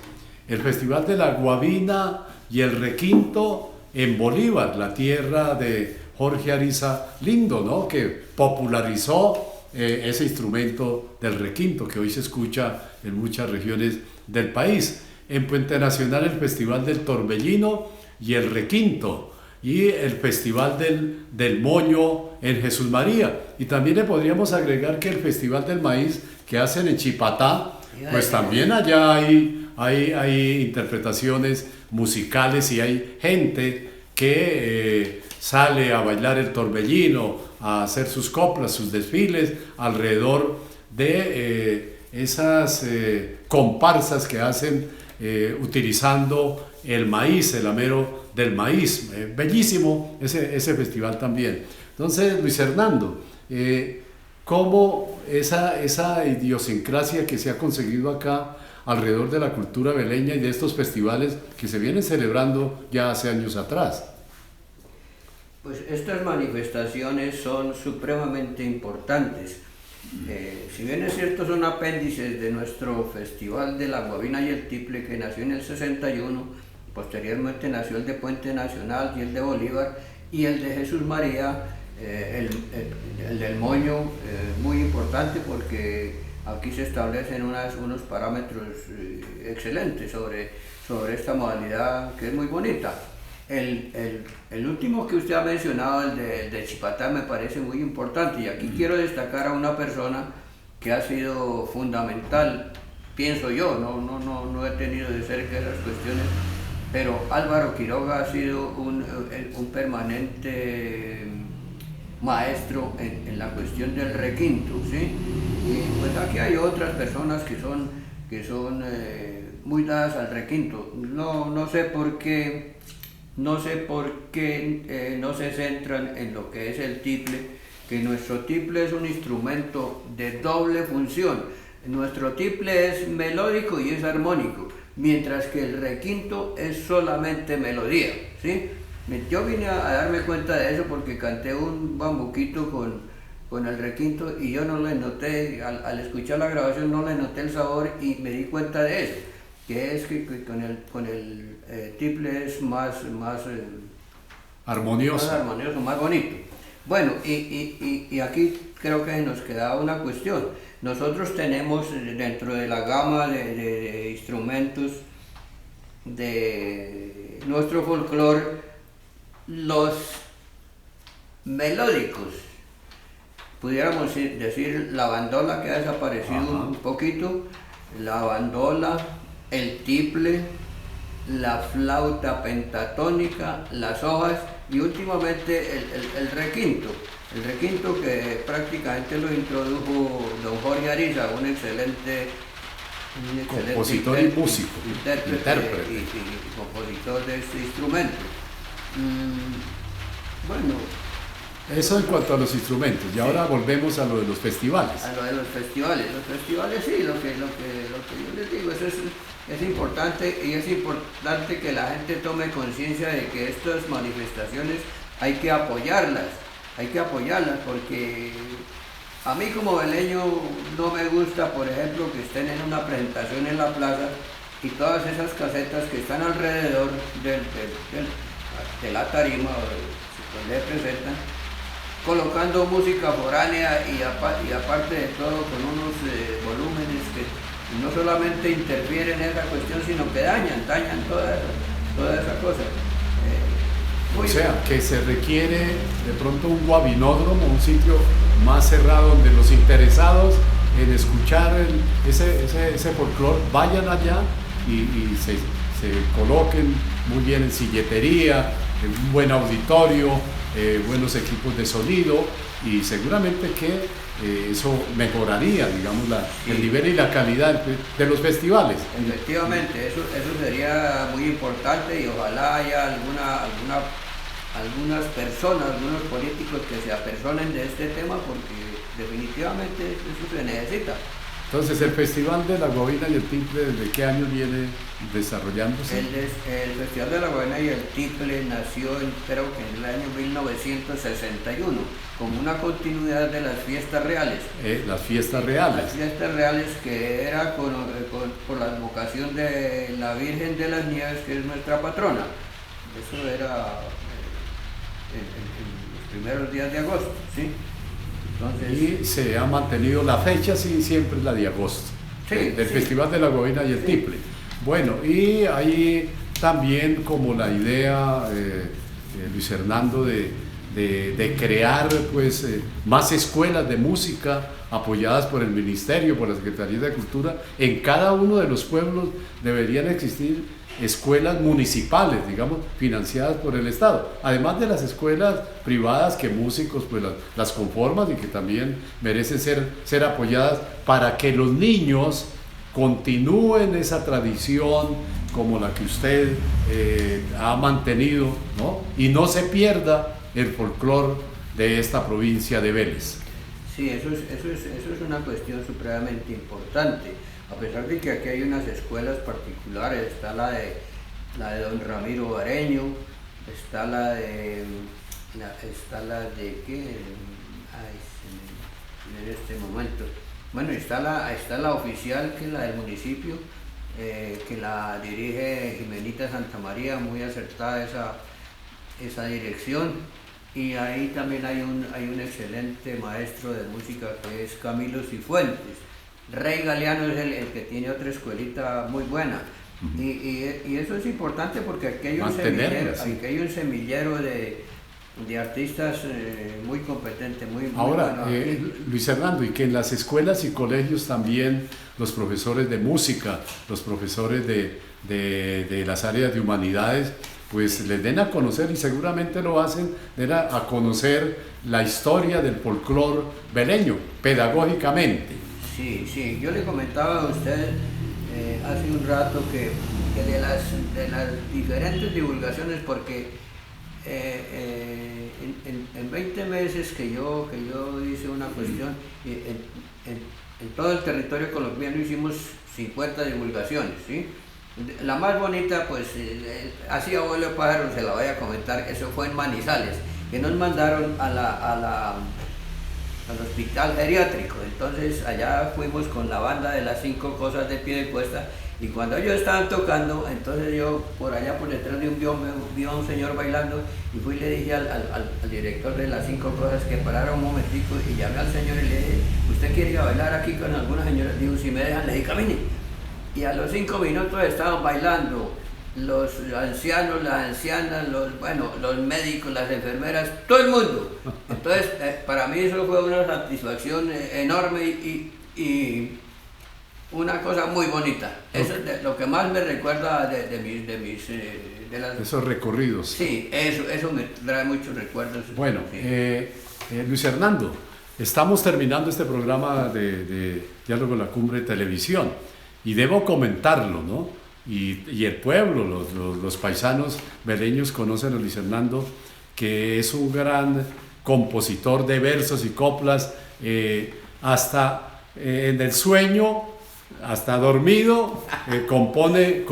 Speaker 2: el Festival de la Guabina y el Requinto en Bolívar, la tierra de Jorge Ariza Lindo, ¿no? Que popularizó ese instrumento del requinto que hoy se escucha en muchas regiones del país. En Puente Nacional el Festival del Torbellino y el Requinto, y el Festival del Moño en Jesús María. Y también le podríamos agregar que el Festival del Maíz que hacen en Chipatá, pues también allá hay interpretaciones musicales y hay gente que sale a bailar el torbellino, a hacer sus coplas, sus desfiles alrededor de esas comparsas que hacen utilizando el maíz, el amero del maíz. Bellísimo ese festival también. Entonces, Luis Hernando, ¿cómo esa idiosincrasia que se ha conseguido acá alrededor de la cultura beleña y de estos festivales que se vienen celebrando ya hace años atrás?
Speaker 3: Pues estas manifestaciones son supremamente importantes. Si bien es cierto, son apéndices de nuestro Festival de la Guabina y el Tiple, que nació en el 61, posteriormente nació el de Puente Nacional y el de Bolívar, y el de Jesús María, el del Moño, muy importante porque aquí se establecen unos parámetros excelentes sobre esta modalidad, que es muy bonita. El último que usted ha mencionado, el de Chipatá, me parece muy importante, y aquí quiero destacar a una persona que ha sido fundamental, pienso yo, no he tenido de cerca esas cuestiones, pero Álvaro Quiroga ha sido un permanente maestro en la cuestión del requinto, ¿sí? Y pues aquí hay otras personas que son muy dadas al requinto. No sé por qué no se centran en lo que es el tiple, que nuestro tiple es un instrumento de doble función. Nuestro tiple es melódico y es armónico, mientras que el requinto es solamente melodía, ¿sí? Yo vine a darme cuenta de eso porque canté un bambuquito con el requinto y yo no le noté, al escuchar la grabación no le noté el sabor, y me di cuenta de eso, que es que con el tiple es más
Speaker 2: armonioso,
Speaker 3: más bonito. Bueno, y aquí creo que nos queda una cuestión. Nosotros tenemos dentro de la gama de instrumentos de nuestro folclore los melódicos. Pudiéramos decir la bandola, que ha desaparecido un poquito, la bandola, el tiple, la flauta pentatónica, las hojas y últimamente el requinto. El requinto, que prácticamente lo introdujo don Jorge Ariza, un excelente
Speaker 2: compositor y músico,
Speaker 3: intérprete y compositor de este instrumento. Bueno,
Speaker 2: eso en cuanto a los instrumentos. Y ahora volvemos a lo de los festivales.
Speaker 3: A lo de los festivales. Los festivales, sí, lo que yo les digo, eso es importante, y es importante que la gente tome conciencia de que estas manifestaciones hay que apoyarlas, porque a mí como beleño no me gusta, por ejemplo, que estén en una presentación en la plaza y todas esas casetas que están alrededor de la tarima donde presentan, colocando música foránea y aparte de todo con unos volúmenes que no solamente interfieren en esa cuestión, sino que dañan toda esa cosa.
Speaker 2: O sea, que se requiere de pronto un guabinódromo, un sitio más cerrado donde los interesados en escuchar ese folclore vayan allá y se coloquen muy bien en silletería, en un buen auditorio, buenos equipos de sonido, y seguramente que eso mejoraría, digamos, el nivel y la calidad de los festivales.
Speaker 3: Efectivamente, eso sería muy importante, y ojalá haya algunas personas, algunos políticos que se apersonen de este tema, porque definitivamente eso se necesita.
Speaker 2: Entonces, ¿el Festival de la Guabina y el Tiple desde qué año viene desarrollándose?
Speaker 3: El Festival de la Guabina y el Tiple nació, creo que en el año 1961, como una continuidad de las fiestas reales.
Speaker 2: Las fiestas reales.
Speaker 3: Las fiestas reales, que era por la advocación de la Virgen de las Nieves, que es nuestra patrona. Eso era en los primeros días de agosto, ¿sí? Entonces,
Speaker 2: y se ha mantenido la fecha, sí, siempre la de agosto, del Festival de la Guabina y el Tiple. Bueno, y hay también como la idea, Luis Hernando, de crear pues más escuelas de música apoyadas por el Ministerio, por la Secretaría de Cultura. En cada uno de los pueblos deberían existir escuelas municipales, digamos, financiadas por el Estado, además de las escuelas privadas que músicos pues las conforman y que también merecen ser apoyadas, para que los niños continúen esa tradición como la que usted ha mantenido, ¿no? Y no se pierda el folclore de esta provincia de Vélez.
Speaker 3: Sí, eso es una cuestión supremamente importante. A pesar de que aquí hay unas escuelas particulares, está la de don Ramiro Bareño, está la de ¿qué? Ay, en este momento. Bueno, está la oficial, que es la del municipio, que la dirige Jimenita Santamaría, muy acertada esa dirección. Y ahí también hay un excelente maestro de música que es Camilo Cifuentes. Rey Galeano es el que tiene otra escuelita muy buena. Y eso es importante porque aquí hay un semillero de artistas muy competentes, muy
Speaker 2: Ahora,
Speaker 3: buenos.
Speaker 2: Luis Hernando, y que en las escuelas y colegios también los profesores de música, los profesores de las áreas de humanidades, pues les den a conocer, y seguramente lo hacen, den a conocer la historia del folclore veleño, pedagógicamente.
Speaker 3: Sí, yo le comentaba a usted hace un rato que de las diferentes divulgaciones, porque en 20 meses que yo hice una cuestión, en todo el territorio colombiano hicimos 50 divulgaciones, ¿sí? La más bonita, pues, así abuelo pájaro se la voy a comentar, eso fue en Manizales, que nos mandaron al hospital geriátrico. Entonces allá fuimos con la banda de las 5 cosas de pie de cuesta, y cuando ellos estaban tocando, entonces yo por allá por detrás de un vi a un señor bailando, y fui y le dije al director de las 5 cosas que parara un momentico, y llamé al señor y le dije, ¿usted quiere ir a bailar aquí con alguna señora? Digo, si me dejan, le dije, camine. Y a los 5 minutos estaban bailando los ancianos, las ancianas, los médicos, las enfermeras, todo el mundo. Entonces, para mí eso fue una satisfacción enorme y una cosa muy bonita. Eso es lo que más me recuerda de
Speaker 2: esos recorridos.
Speaker 3: Sí, eso me trae muchos recuerdos.
Speaker 2: Bueno,
Speaker 3: sí.
Speaker 2: Luis Hernando, estamos terminando este programa de Diálogo en la Cumbre de Televisión, y debo comentarlo, ¿no? Y el pueblo, los paisanos veleños conocen a Luis Hernando, que es un gran compositor de versos y coplas, hasta en el sueño, hasta dormido, compone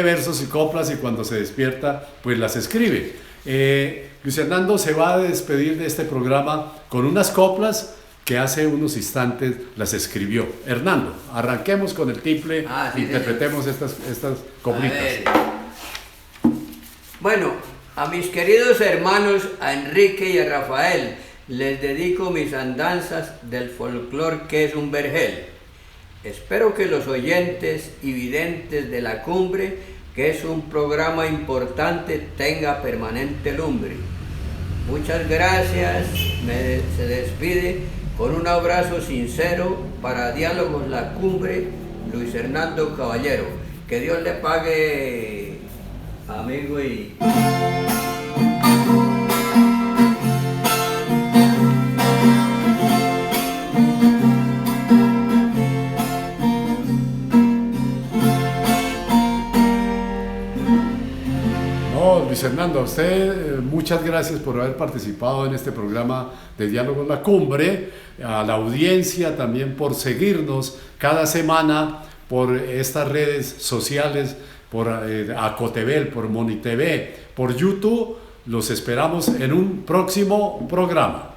Speaker 2: versos y coplas, y cuando se despierta, pues las escribe. Luis Hernando se va a despedir de este programa con unas coplas que hace unos instantes las escribió. Hernando, arranquemos con el tiple, interpretemos estas coplitas.
Speaker 3: Bueno, a mis queridos hermanos, a Enrique y a Rafael, les dedico mis andanzas del folclore que es un vergel. Espero que los oyentes y videntes de la cumbre, que es un programa importante, tenga permanente lumbre. Muchas gracias, se despide con un abrazo sincero para Diálogos La Cumbre, Luis Hernando Caballero. Que Dios le pague, amigo y...
Speaker 2: Luis Hernando, a usted muchas gracias por haber participado en este programa de Diálogo en la Cumbre, a la audiencia también por seguirnos cada semana por estas redes sociales, por Acotevel, por Monitv, por YouTube. Los esperamos en un próximo programa.